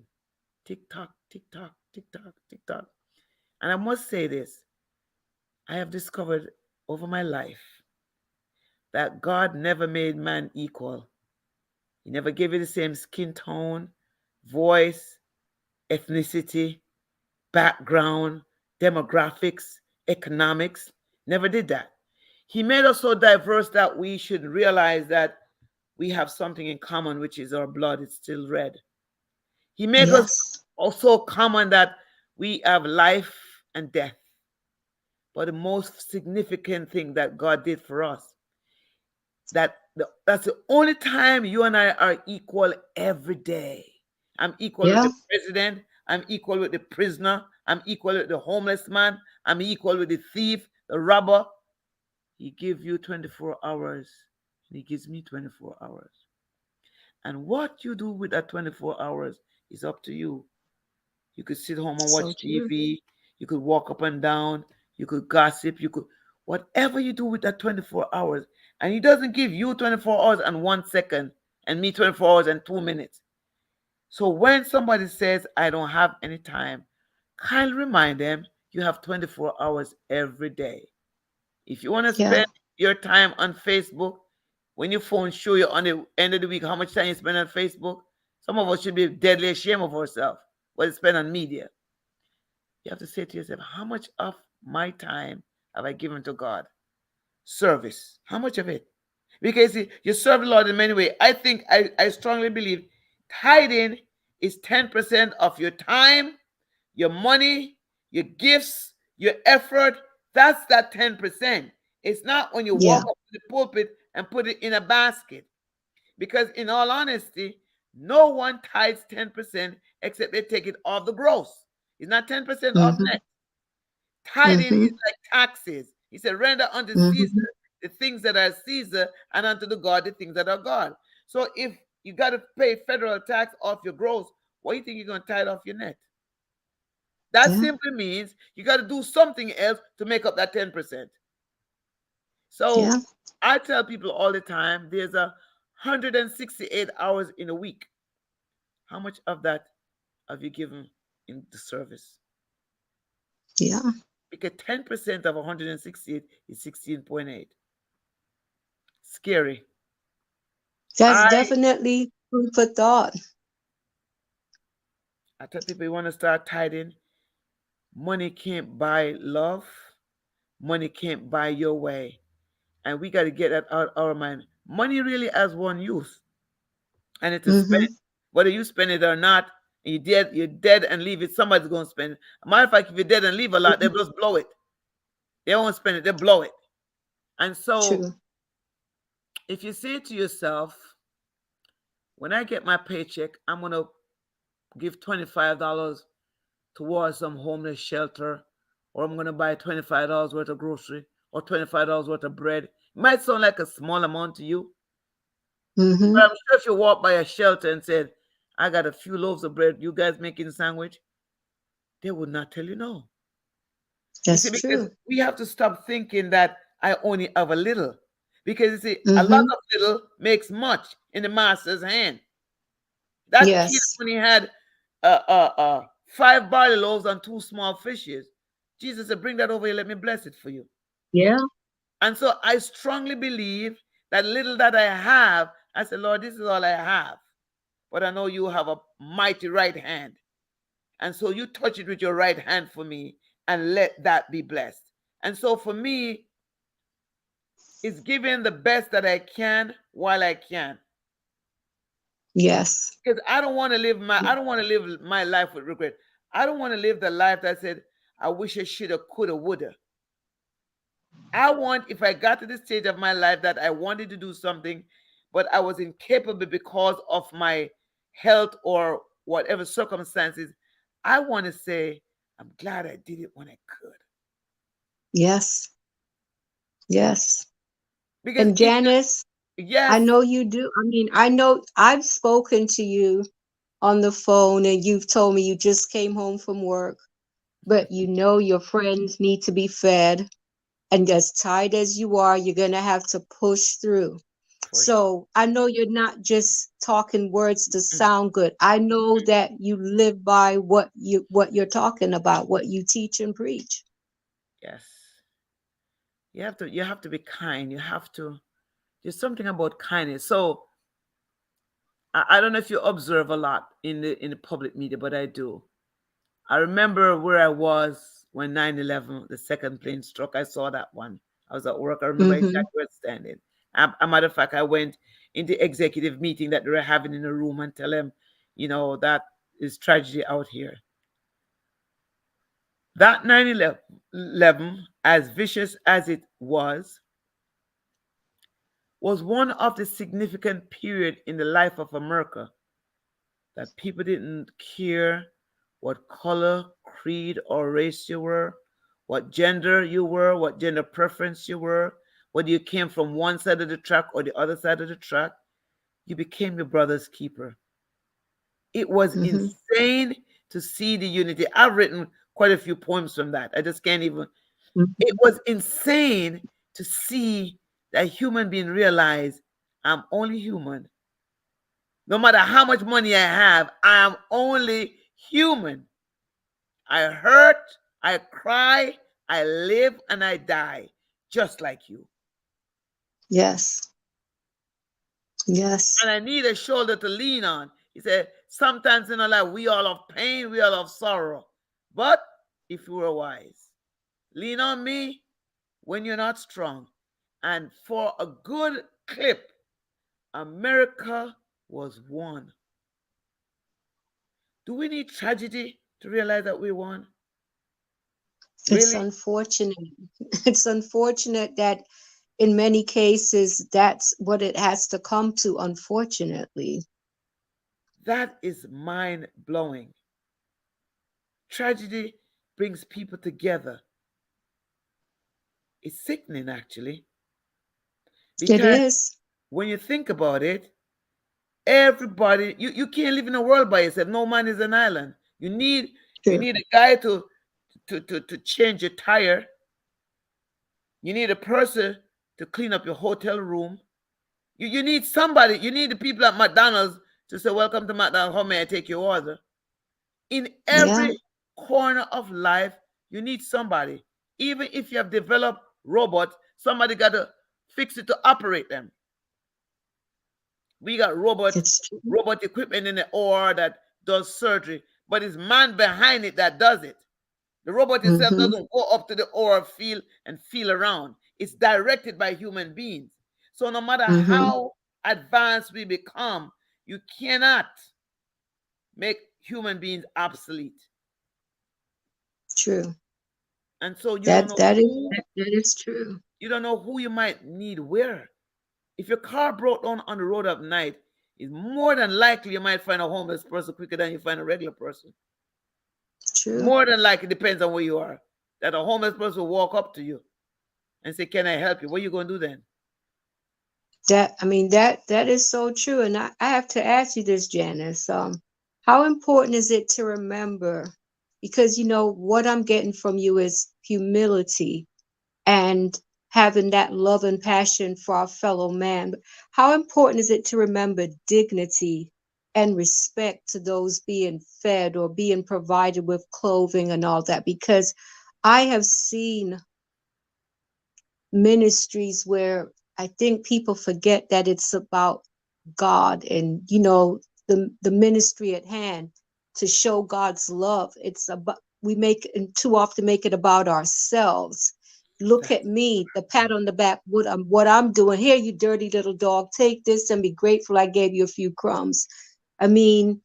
Tick tock, tick tock, tick tock, tick tock. And I must say this, I have discovered over my life that God never made man equal. He never gave you the same skin tone, voice, ethnicity, background, demographics, economics. Never did that. He made us so diverse that we should realize that we have something in common, which is our blood is still red. He made us Yes. also common that we have life and death. But the most significant thing that God did for us, that's the only time you and I are equal every day. I'm equal with Yeah. the president. I'm equal with the prisoner. I'm equal with the homeless man. I'm equal with the thief, the robber. He gives you 24 hours, and he gives me 24 hours. And what you do with that 24 hours is up to you. You could sit home and So watch true. TV. You could walk up and down. You could gossip. You could, whatever you do with that 24 hours. And he doesn't give you 24 hours and 1 second and me 24 hours and 2 minutes. So when somebody says, I don't have any time, kindly remind them you have 24 hours every day. If you want to Yeah. spend your time on Facebook, when your phone show you on the end of the week how much time you spend on Facebook, some of us should be deadly ashamed of ourselves what you spend on media. You have to say to yourself, how much of my time have I given to God? Service. How much of it? Because you serve the Lord in many ways. I strongly believe tithing is 10% of your time, your money, your gifts, your effort. That's that 10%. It's not when you Yeah. walk up to the pulpit and put it in a basket. Because in all honesty, no one tithes 10% except they take it off the gross. It's not 10% off Hmm. net. Tithing Mm-hmm. is like taxes. He said, render unto Mm-hmm. Caesar the things that are Caesar, and unto the God the things that are God. So if you got to pay federal tax off your gross, what do you think you're going to tithe off your net? That Yeah. simply means you got to do something else to make up that 10%. Yeah. So I tell people all the time there's 168 hours in a week. How much of that have you given in the service? Yeah. Because 10% of 168 is 16.8. Scary. That's I definitely food for thought. I tell people you want to start tithing. Money can't buy love. Money can't buy your way. And we got to get that out of our mind. Money really has one use, and it is Mm-hmm. spent. Whether you spend it or not, and you're dead and leave it, somebody's going to spend it. Matter of fact, if you're dead and leave a lot, they just blow it. They won't spend it, they blow it. And so True. if you say to yourself, when I get my paycheck, I'm going to give $25 towards some homeless shelter, or I'm going to buy $25 worth of grocery, or $25 worth of bread. It might sound like a small amount to you, Mm-hmm. but I'm sure if you walk by a shelter and said, I got a few loaves of bread, you guys making a sandwich, they would not tell you no. You That's see, because true. we have to stop thinking that I only have a little. Because you see, a lot Mm-hmm. of little makes much in the master's hand. That kid Yes. only had 5 barley loaves and 2 small fishes. Jesus said, bring that over here, let me bless it for you. Yeah. And so I strongly believe that little that I have, I said, Lord, this is all I have. But I know you have a mighty right hand. And so you touch it with your right hand for me and let that be blessed. And so for me, it's giving the best that I can while I can. Yes. Because I don't want to live my life with regret. I don't want to live the life that said, I wish I shoulda, coulda, woulda. I want, if I got to the stage of my life that I wanted to do something, but I was incapable because of my health or whatever circumstances, I want to say, I'm glad I did it when I could. Yes. Yes. Because And if Janice, I yes, know you do. I mean, I know I've spoken to you on the phone and you've told me you just came home from work, but you know your friends need to be fed. And as tired as you are, you're going to have to push through. for sure. So I know you're not just talking words to sound good. I know that you live by what you're talking about, what you teach and preach. Yes. You have to be kind. There's something about kindness. So I don't know if you observe a lot in the public media, but I do. I remember where I was when 9/11, the second plane struck. I saw that one. I was at work. I remember Mm-hmm. exactly where it's standing. A matter of fact, I went in the executive meeting that they were having in a room and tell them, that is tragedy out here. That 9/11, as vicious as it was one of the significant period in the life of America that people didn't care what color, creed, or race you were, what gender you were, what gender preference you were, whether you came from one side of the track or the other side of the track, you became your brother's keeper. It was Mm-hmm. insane to see the unity. I've written quite a few poems from that. I just can't even. It Mm-hmm. was insane to see that human being realize I'm only human. No matter how much money I have, I am only human. I hurt, I cry, I live, and I die, just like you. Yes. Yes. And I need a shoulder to lean on. He said, sometimes in our life, we all have pain, we all have sorrow. But if you are wise, lean on me when you're not strong. And for a good clip, America was won. Do we need tragedy to realize that we won? It's Really? unfortunate. It's unfortunate that in many cases that's what it has to come to, unfortunately. That is mind blowing. Tragedy brings people together. It's sickening, actually, It because is. when you think about it, everybody, you can't live in a world by yourself. No man is an island. You True. need a guy to change your tire. You need a person to clean up your hotel room. You need somebody. You need the people at McDonald's to say, "Welcome to McDonald's. How may I take your order?" In Yeah. every corner of life, you need somebody. Even if you have developed robots, somebody got to fix it to operate them. We got It's true. robot equipment in the OR that does surgery, but it's man behind it that does it. The robot itself Mm-hmm. doesn't go up to the OR field and feel around. It's directed by human beings. So no matter Mm-hmm. how advanced we become, you cannot make human beings obsolete. True. And so you don't That know that is who that is true. you don't know who you might need where. If your car broke down on the road at night, it's more than likely you might find a homeless person quicker than you find a regular person. True. More than likely, depends on where you are. That a homeless person will walk up to you and say, "Can I help you?" What are you going to do then? That is so true. And I have to ask you this, Janice. How important is it to remember? Because what I'm getting from you is humility and having that love and passion for our fellow man. How important is it to remember dignity and respect to those being fed or being provided with clothing and all that? Because I have seen ministries where I think people forget that it's about God and the ministry at hand to show God's love. It's about we make and too often make it about ourselves. Look at Exactly. me, the pat on the back, what I'm doing. Here, you dirty little dog, take this and be grateful I gave you a few crumbs. I mean,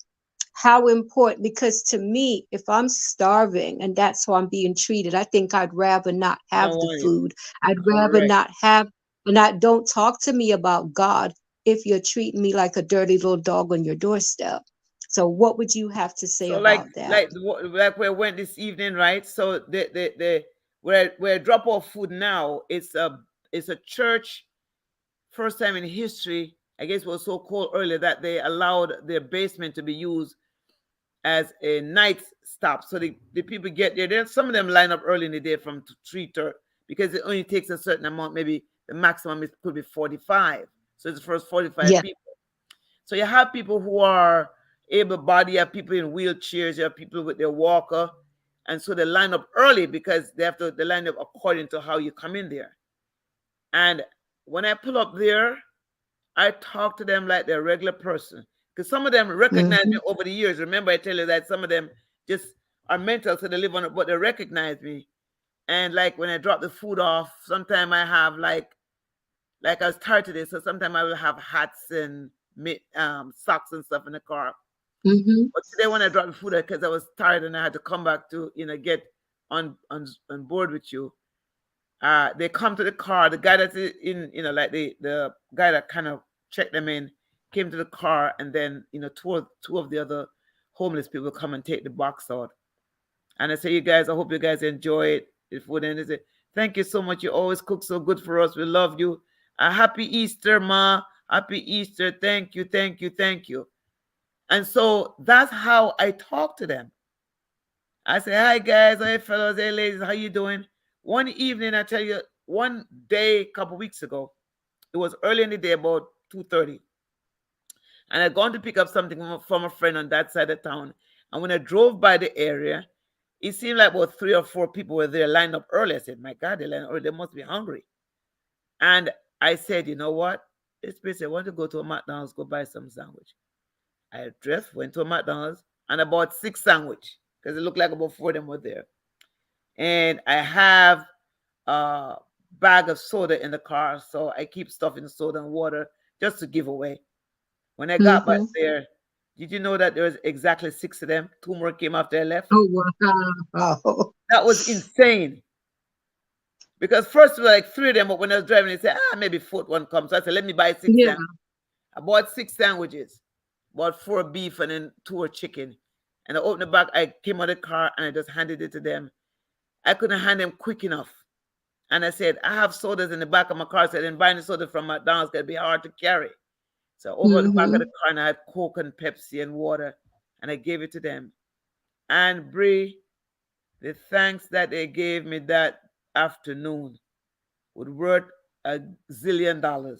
how important, because to me, if I'm starving and that's how I'm being treated, I think I'd rather not You don't have the want it. food. I'd rather Correct. not have, and I don't talk to me about God if you're treating me like a dirty little dog on your doorstep. So what would you have to say So like about that? like like where I went this evening, right? So the where I drop off food now, it's a church. First time in history, I guess it was so cold earlier that they allowed their basement to be used as a night stop. So the people get there. There's some of them line up early in the day from 3:30 because it only takes a certain amount. Maybe the maximum is could be 45. So it's the first 45 Yeah. people. So you have people who are able-bodied, you have people in wheelchairs, you have people with their walker, and so they line up early because they line up according to how you come in there. And when I pull up there, I talk to them like they're a regular person. Because some of them recognize Mm-hmm. me over the years. Remember, I tell you that some of them just are mental, so they live on it, but they recognize me. And like when I drop the food off, sometimes I have like I was tired today, so sometimes I will have hats and socks and stuff in the car. Mm-hmm. But today when I dropped the food, because I was tired and I had to come back to get on board with you, they come to the car. The guy that's in, like the guy that kind of checked them in, came to the car, and then two of the other homeless people come and take the box out. And I say, "You guys, I hope you guys enjoy it, the food." And they say, "Thank you so much. You always cook so good for us. We love you. A happy Easter, Ma. Happy Easter. Thank you, thank you, thank you." And so that's how I talk to them. I say, "Hi guys, hey fellas, hey ladies, how you doing?" One evening, I tell you, one day, a couple weeks ago, it was early in the day, about 2:30, and I'd gone to pick up something from a friend on that side of town. And when I drove by the area, it seemed like about 3 or 4 people were there lined up early. I said, "My God, they lined up early. They must be hungry." And I said, "You know what? This place, I want to go to a McDonald's, go buy some sandwich." I dressed, went to a McDonald's, and I bought 6 sandwich because it looked like about 4 of them were there. And I have a bag of soda in the car, so I keep stuff in soda and water just to give away. When I got back Mm-hmm. there, did you know that there was exactly 6 of them? 2 more came after I left. Oh, wow. That was insane. Because first there were like 3 of them, but when I was driving, they said, maybe fourth one comes. So I said, let me buy six Yeah. sandwiches. I bought 6 sandwiches, bought 4 beef and then 2 chicken. And I opened the back, I came out of the car and I just handed it to them. I couldn't hand them quick enough. And I said, I have sodas in the back of my car. I said, and buying the soda from McDonald's can be hard to carry. So over the back of Mm-hmm. the car, and I had Coke and Pepsi and water, and I gave it to them. And Brie, the thanks that they gave me that afternoon would worth $1 zillion.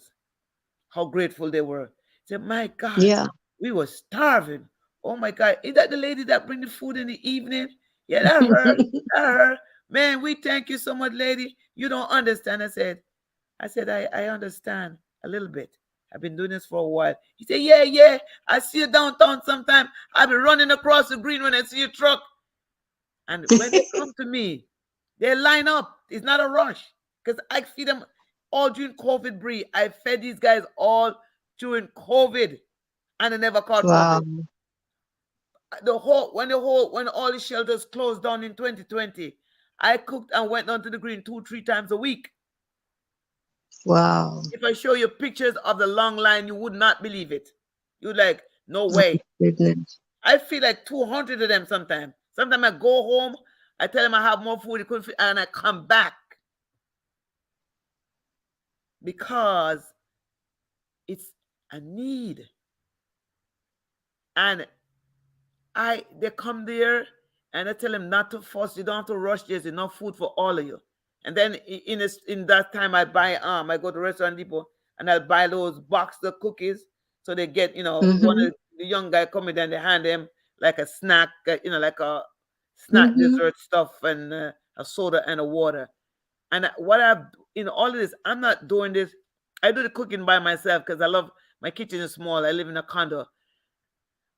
How grateful they were. Said, my God, Yeah. we were starving. Oh my God, is that the lady that bring the food in the evening? Yeah, that her. That her. Man, we thank you so much, lady. You don't understand. I said, I understand a little bit. I've been doing this for a while. He said, yeah, yeah. I see you downtown sometime. I'll be running across the green when I see your truck. And when they come to me, they line up. It's not a rush. Because I feed them all during COVID, Brie. I fed these guys all during COVID. And they never caught Wow. COVID. When all the shelters closed down in 2020, I cooked and went down to the green 2, 3 times a week. Wow. If I show you pictures of the long line, you would not believe it. You're like, no Oh way. goodness. I feel like 200 of them sometimes. Sometimes I go home, I tell them I have more food, and I come back because it's a need. And they come there and I tell them not to fuss. You don't have to rush. There's enough food for all of you. And then in that time I go to Restaurant Depot and I'll buy those box of cookies. So they get, one Mm-hmm. of the young guy coming and they hand them like a snack, like a snack Mm-hmm. dessert stuff and a soda and a water. And in all of this, I'm not doing this. I do the cooking by myself because I love my kitchen is small. I live in a condo.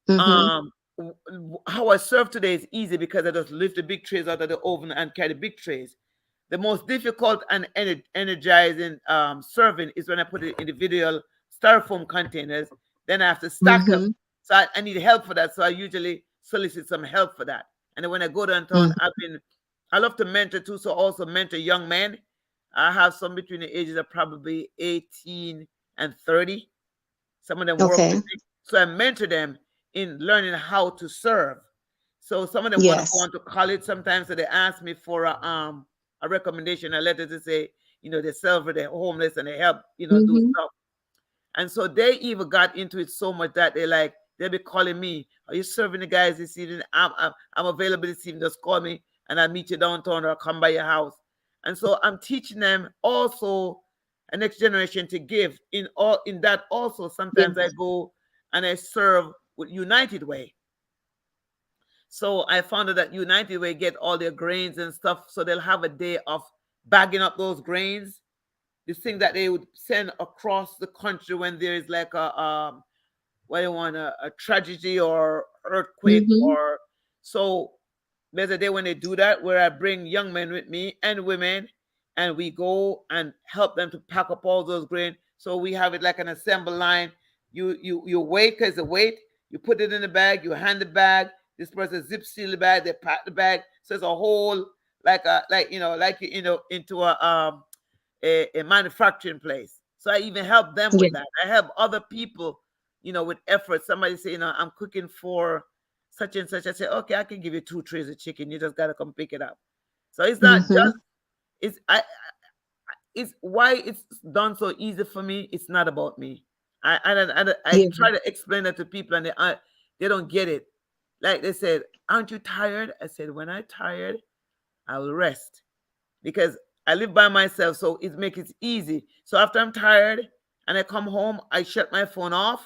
Mm-hmm. How I serve today is easy because I just lift the big trays out of the oven and carry big trays. The most difficult and energizing serving is when I put it in individual styrofoam containers. Then I have to stack them. Mm-hmm. So I need help for that. So I usually solicit some help for that. And then when I go downtown, Mm. I love to mentor too. So also mentor young men. I have some between the ages of probably 18 and 30. Some of them work with Okay. me. So I mentor them in learning how to serve. So some of them want to go Yes. on to college sometimes. So they ask me for a recommendation, a letter to say, they serve for the homeless and they help, do Mm-hmm. stuff. And so they even got into it so much that they'll be calling me. Are you serving the guys this evening? I'm available this evening. Just call me and I'll meet you downtown or I'll come by your house. And so I'm teaching them also a next generation to give. In that also sometimes I Yes. go and I serve with United Way. So I found out that United Way get all their grains and stuff. So they'll have a day of bagging up those grains, this thing that they would send across the country when there is like what do you want, a tragedy or earthquake Mm-hmm. or so. There's a day when they do that where I bring young men with me and women, and we go and help them to pack up all those grain. So we have it like an assembly line. You wait because the weight. You put it in the bag. You hand the bag. This person zip seal the bag. They pack the bag. So it's a whole into a manufacturing place. So I even help them with Yes. that. I help other people, with effort. Somebody say, I'm cooking for such and such. I say, okay, I can give you 2 trays of chicken. You just gotta come pick it up. So it's not Mm-hmm. just it's I it's why it's done so easy for me. It's not about me. I Yeah. try to explain that to people and they don't get it. Like they said, aren't you tired? I said, when I'm tired, I will rest because I live by myself, so it makes it easy. So after I'm tired and I come home, I shut my phone off.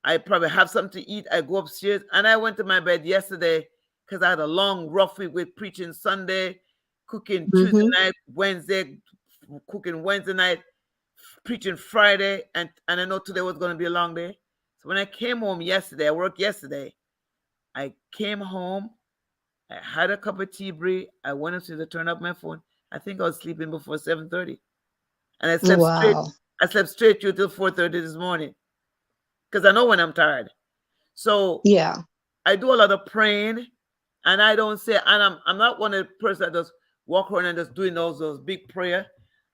I probably have something to eat. I go upstairs and I went to my bed yesterday because I had a long, rough week with preaching Sunday, cooking Tuesday Mm-hmm. night, Wednesday, cooking Wednesday night, preaching Friday, and I know today was going to be a long day. So when I came home yesterday, I worked yesterday. I came home, I had a cup of tea, Brie. I went upstairs to turn up my phone. I think I was sleeping before 7:30, and I slept straight. Wow. I slept straight through till 4:30 this morning because I know when I'm tired. So Yeah. I do a lot of praying, and I don't say, and I'm not one of the person that just walk around and just doing those big prayer.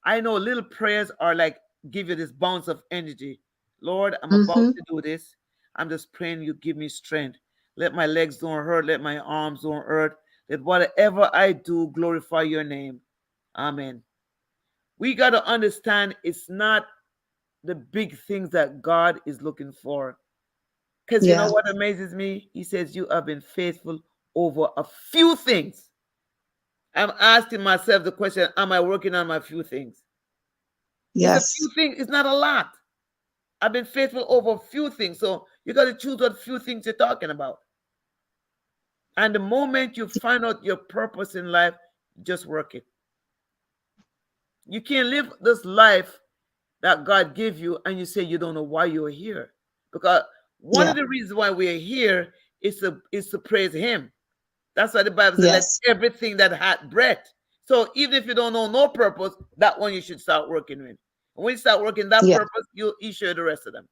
I know little prayers are like give you this bounce of energy. Lord, I'm about Mm-hmm. to do this. I'm just praying you give me strength. Let my legs don't hurt. Let my arms don't hurt. Let whatever I do glorify your name. Amen. We got to understand it's not the big things that God is looking for. Because you know Yeah. what amazes me? He says, you have been faithful over a few things. I'm asking myself the question, am I working on my few things? It's a few Yes. things, it's not a lot. I've been faithful over a few things. So you got to choose what few things you're talking about. And the moment you find out your purpose in life, just work it. You can't live this life that God gave you and you say you don't know why you're here. Because one Yeah. of the reasons why we're here is to praise Him. That's why the Bible says, let Yes. everything that had breath. So even if you don't know no purpose, that one you should start working with. And when you start working that Yeah. purpose, you share the rest of them.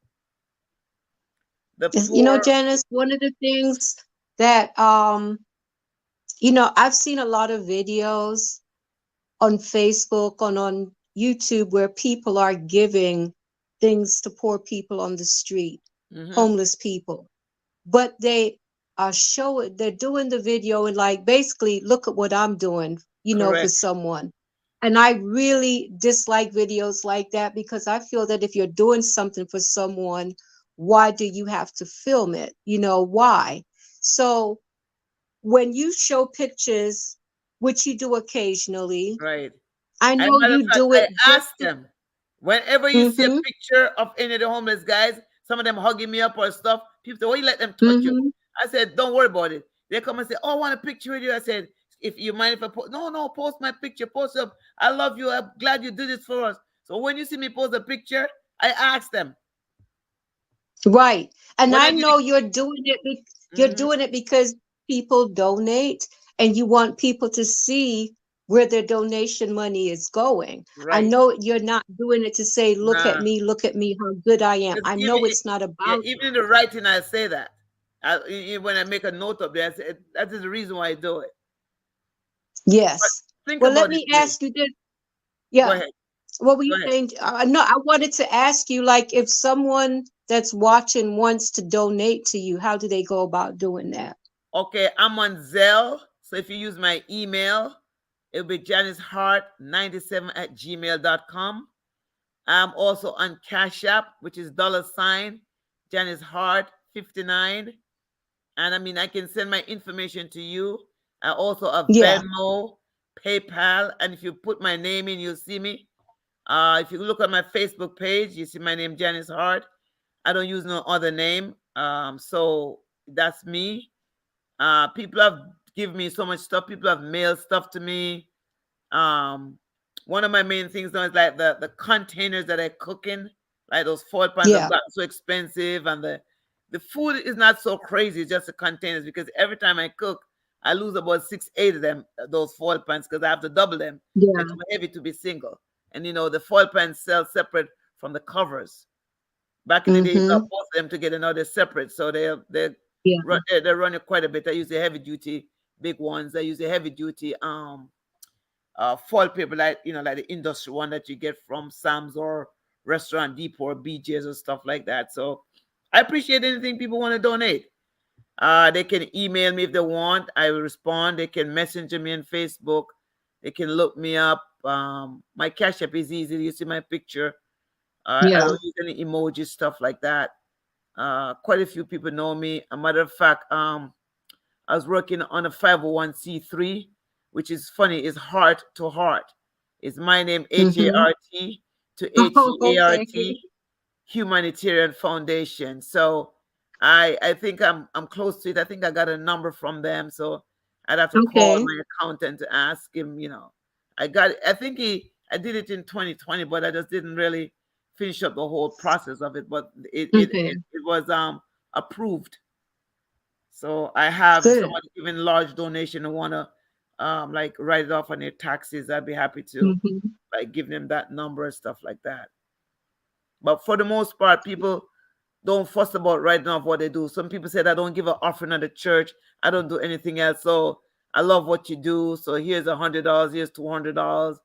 The You know, poor, Janice, one of the things that I've seen a lot of videos on Facebook and on YouTube where people are giving things to poor people on the street, hmm, homeless people. But they're doing the video and like basically look at what I'm doing, for correct, someone. And I really dislike videos like that because I feel that if you're doing something for someone, why do you have to film it? Why? So when you show pictures, which you do occasionally, right. I As a know matter of you fact, do I it just asked them, whenever you see a mm-hmm, picture of any of the homeless guys, some of them hugging me up or stuff, people say, why you let them touch you? mm-hmm. I said, don't worry about it. They come and say, oh, I want a picture with you. I said, if you mind if I post? No, no, post my picture, post up. I love you. I'm glad you did this for us. So when you see me post a picture, I ask them. Right. And When I I did know you're it, doing it because people donate and you want people to see where their donation money is going. I right. know you're not doing it to say, Nah. look at me, how good I am. Because I even, know it's not yeah, about even in that. the writing, I say that. When I make a note of that, I say, that is the reason why I do it. But Yes. think Well, let about it, me Bree. ask you this. Go Yeah. ahead. What were Go you ahead. saying? No, I wanted to ask you, like, if someone that's watching wants to donate to you, how do they go about doing that? Okay, I'm on Zelle. So if you use my email, it'll be janicehart97 at gmail.com. I'm also on Cash App, which is $ Janice Hart 59. And I mean, I can send my information to you. I also have Yeah. Venmo, PayPal, and if you put my name in, you'll see me. If you look at my Facebook page, you see my name, Janice Hart. I don't use no other name. So that's me. People have given me so much stuff. People have mailed stuff to me. Um, One of my main things now is like the containers that I cook in, like those foil pans have Yeah. gotten so expensive, and the food is not so crazy. It's just the containers because every time I cook, I lose about 6, 8 of them, those foil pans, because I have to double them. They're Yeah. too heavy to be single, and the foil pans sell separate from the covers. Back in the day, you got Mm-hmm. both of them together. Now they're separate, so Yeah. they're running quite a bit. I use the heavy duty big ones. I use the heavy duty foil paper, like like the industry one that you get from Sam's or Restaurant Depot or BJ's or stuff like that. So I appreciate anything people want to donate. They can email me if they want. I will respond. They can messenger me on Facebook. They can look me up. My Cash App is easy. You see my picture. I Yeah. don't use any emojis, stuff like that. Quite a few people know me. A matter of fact, I was working on a 501c3, which is funny, is Heart to Heart. It's my name, Mm-hmm. HART to Okay. HEART, Humanitarian Foundation. So I think I'm close to it. I think I got a number from them. So I'd have to call Okay. my accountant to ask him. I got it. I did it in 2020, but I just didn't really finish up the whole process of it. But Okay. it was approved. So I have, if Good. somebody giving large donation and wanna like write it off on their taxes, I'd be happy to Mm-hmm. like give them that number and stuff like that. But for the most part, people don't fuss about writing off what they do. Some people said I don't give an offering at the church. I don't do anything else. So I love what you do. So here's $100, here's $200.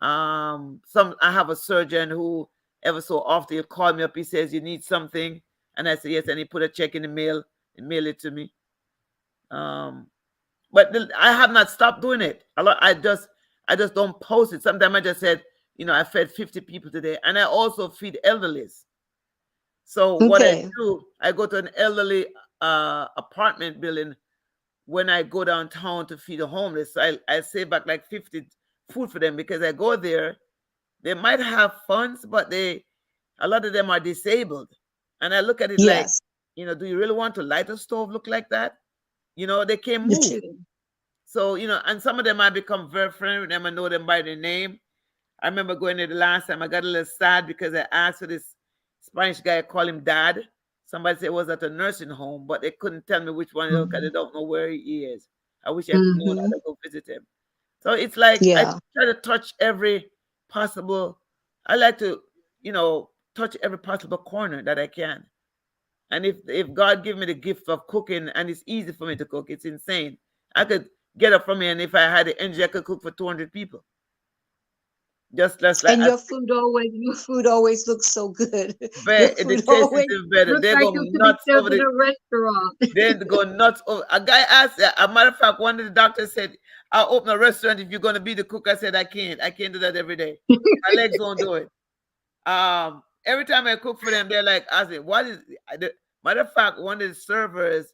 Some I have a surgeon who ever so often he'll call me up. He says you need something, and I say yes, and he put a check in the mail and mail it to me. Um, but I have not stopped doing it. I just don't post it. Sometimes I just said I fed 50 people today, and I also feed elderlies. So what I Okay. do, I go to an elderly apartment building when I go downtown to feed the homeless. So I save back like 50 food for them because I go there. They might have funds, but a lot of them are disabled. And I look at it like, Yes, do you really want to light a stove look like that? They can't you move. too. So, and some of them I become very friendly with them. I know them by their name. I remember going there the last time. I got a little sad because I asked for this Spanish guy. I call him Dad. Somebody said it was at a nursing home, but they couldn't tell me which one because they Hmm. don't know where he is. I wish I could know that. Hmm. I go visit him. So it's like I Yeah. try to touch every possible. I like to, you know, touch every possible corner that I can. And if God give me the gift of cooking and it's easy for me to cook, it's insane. I could get up from here and if I had the energy, I could cook for 200 people. Just like And your food always looks so good. Your but the food taste is always even better. looks They like go it could be nuts over served in the. a restaurant. They go nuts over. A guy asked. A matter of fact, one of the doctors said, "I'll open a restaurant if you're going to be the cook." I said, "I can't. I can't do that every day. My legs won't do it." Every time I cook for them, they're like, "I said, what is?" Matter of fact, one of the servers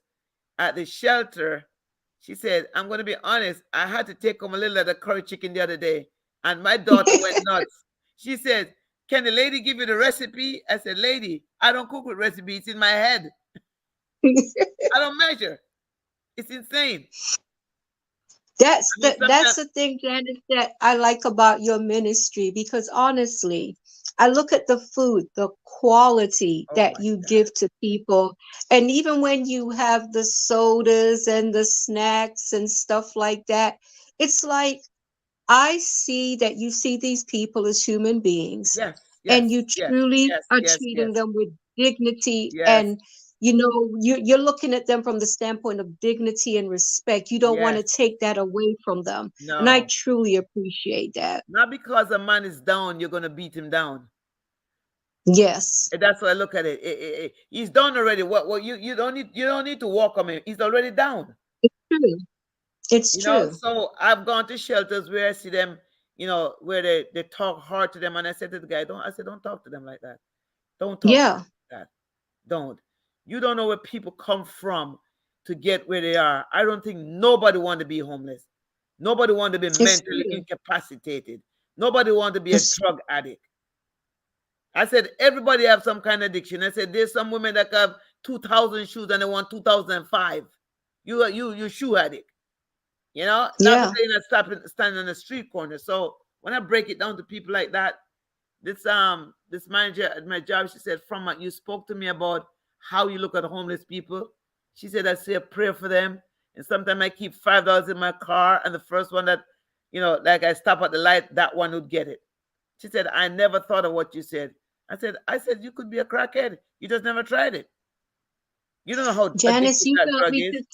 at the shelter, she said, "I'm going to be honest. I had to take home a little of the curry chicken the other day, and my daughter went nuts." She said, "Can the lady give you the recipe?" I said, "Lady, I don't cook with recipe. It's in my head. I don't measure. It's insane." That's I mean, the that's sometimes, the thing, Janice, that I like about your ministry because honestly, I look at the food, the quality oh that my you God. give to people, and even when you have the sodas and the snacks and stuff like that, it's like I see that you see these people as human beings Yes, and yes, you yes, truly yes, are yes, treating yes, them with dignity yes, and you're looking at them from the standpoint of dignity and respect. You don't want yes. to take that away from them. And I No, truly appreciate that. not because a man is down, you're gonna beat him down. Yes. And that's what I look at it. He's done already. What you don't need to walk on him. He's already down. It's true. It's true. So I've gone to shelters where I see them, where they talk hard to them, and I said to the guy, don't talk to them like that. Don't talk to them Yeah, like that. Don't. You don't know where people come from to get where they are. I don't think nobody want to be homeless. Nobody want to be it's mentally true. incapacitated. Nobody want to be a It's drug addict. I said everybody have some kind of addiction. I said there's some women that have 2,000 shoes and they want 2005. You shoe addict. Not to yeah. say you're not stopping standing on the street corner. So when I break it down to people like that, this manager at my job, she said, "From you spoke to me about how you look at homeless people." She said I say a prayer for them, and sometimes I keep $5 in my car, and the first one that, like I stop at the light, that one would get it. She said, "I never thought of what you said." I said you could be a crackhead. You just never tried it. You don't know how Janice, addictive that drug is.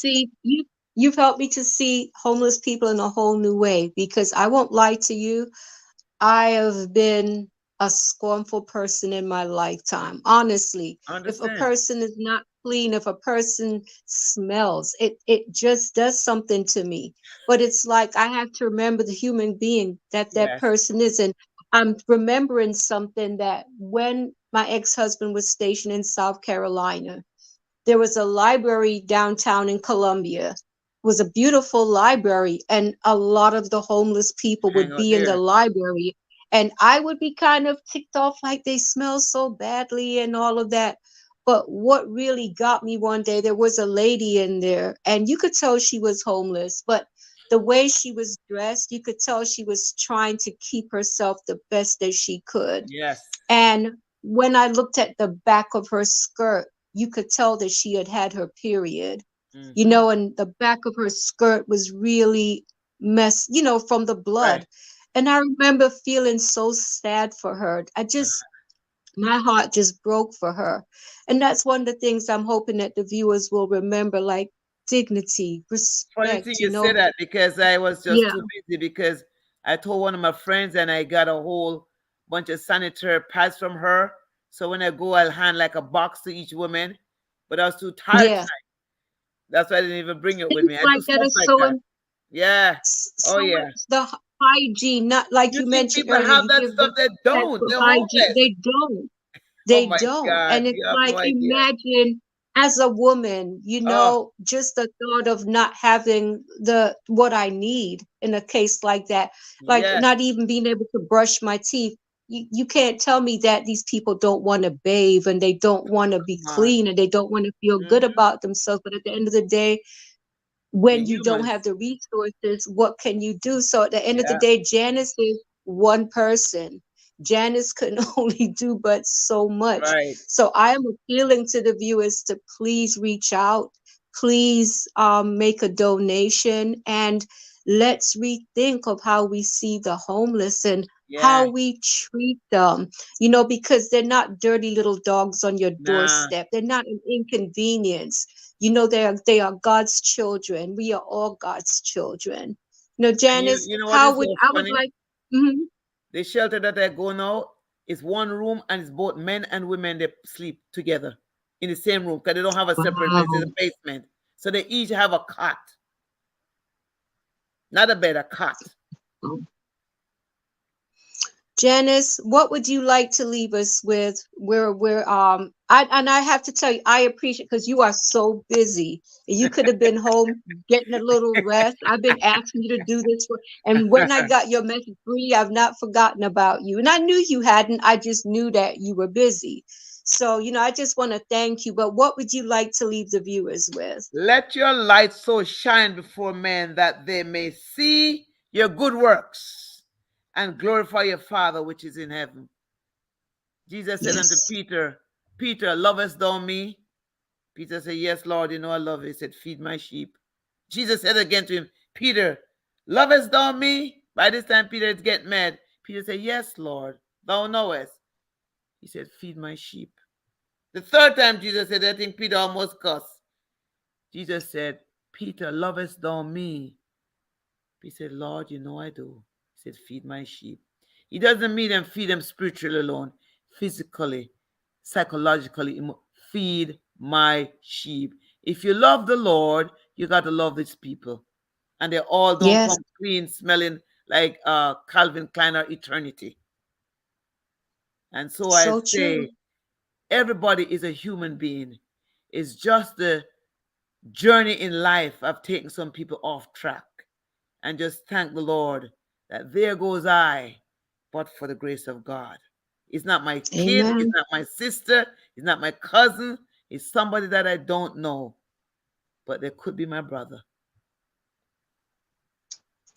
you've helped me to see homeless people in a whole new way because I won't lie to you. I have been a scornful person in my lifetime. Honestly, I if a understand. person is not clean, if a person smells, it just does something to me. But it's like I have to remember the human being that Yes. person is. And I'm remembering something that when my ex-husband was stationed in South Carolina, there was a library downtown in Columbia. It was a beautiful library, and a lot of the homeless people Hang would out be in the there. library. And I would be kind of ticked off, like they smell so badly and all of that. But what really got me one day, there was a lady in there, and you could tell she was homeless, but the way she was dressed, you could tell she was trying to keep herself the best that she could. Yes. And when I looked at the back of her skirt, you could tell that she had had her period, Mm-hmm. and the back of her skirt was really from the Right. blood. And I remember feeling so sad for her. My heart just broke for her. And that's one of the things I'm hoping that the viewers will remember, like dignity, Funny thing respect, you say that because I was just Yeah, too busy because I told one of my friends and I got a whole bunch of sanitary pads from her. So when I go, I'll hand like a box to each woman. But I was too tired yeah. tonight. That's why I didn't even bring it with Things me. I do like that stuff is like that. Yeah. Oh so much yeah. hygiene, not like You you think mentioned people earlier, have you that give stuff? them They pets don't. for They're hygiene. homeless. They don't. Oh They my don't. God. And it's You have like, no idea. imagine as a woman, Oh, just the thought of not having the what I need in a case like that, like yes. not even being able to brush my teeth. You can't tell me that these people don't want to bathe and they don't want to be Come on. clean and they don't want to feel good Hmm. about themselves. But at the end of the day, They're when you don't have humans. the resources, what can you do? So at the end of the Yeah. day, Janice is one person. Janice can only do but so much. Right. So I am appealing to the viewers to please reach out, please make a donation, and let's rethink of how we see the homeless and Yeah. how we treat them. Because they're not dirty little dogs on your Nah. doorstep. They're not an inconvenience. They are God's children. We are all God's children. And Janice, you know what how is would so I would funny? like. Mhm. The shelter that I go now is one room and it's both men and women that sleep together in the same room because they don't have a separate place. It's Wow. a basement. So they each have a cot, not a bed, a cot. Janice, what would you like to leave us with? I have to tell you, I appreciate because you are so busy. You could have been home getting a little rest. I've been asking you to do this and when I got your message, Bree, I've not forgotten about you. And I knew you hadn't. I just knew that you were busy. So, I just want to thank you. But what would you like to leave the viewers with? Let your light so shine before men that they may see your good works and glorify your Father which is in heaven. Jesus said unto Yes. Peter, Peter, lovest thou me? Peter said, yes, Lord, you know I love you. He said, feed my sheep. Jesus said again to him, Peter, lovest thou me? By this time, Peter is getting mad. Peter said, yes, Lord, thou knowest. He said, feed my sheep. The third time Jesus said, I think Peter almost cussed. Jesus said, Peter, lovest thou me? He said, Lord, you know I do. He said, feed my sheep. He doesn't mean them feed them spiritually alone, physically, psychologically. Feed my sheep. If you love the Lord, you got to love these people. And they all don't Yes. come clean, smelling like Calvin Klein or eternity. And so I So true. say, everybody is a human being. It's just the journey in life I've taken some people off track. And just thank the Lord that there goes I, but for the grace of God. It's not my kid, it's Amen. not my sister, it's not my cousin, it's somebody that I don't know, but they could be my brother.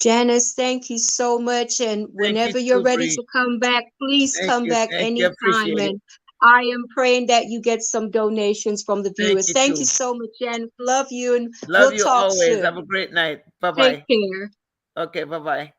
Janice, thank you so much. And Thank you whenever you're too, ready Bree. to come back, please come back Thank you, anytime. appreciate it. And I am praying that you get some donations from the Thank viewers. you Thank you too. so much, Janice. Love you, and Love we'll you talk always. Have soon. a great night. Bye Take bye. care. Okay, bye bye.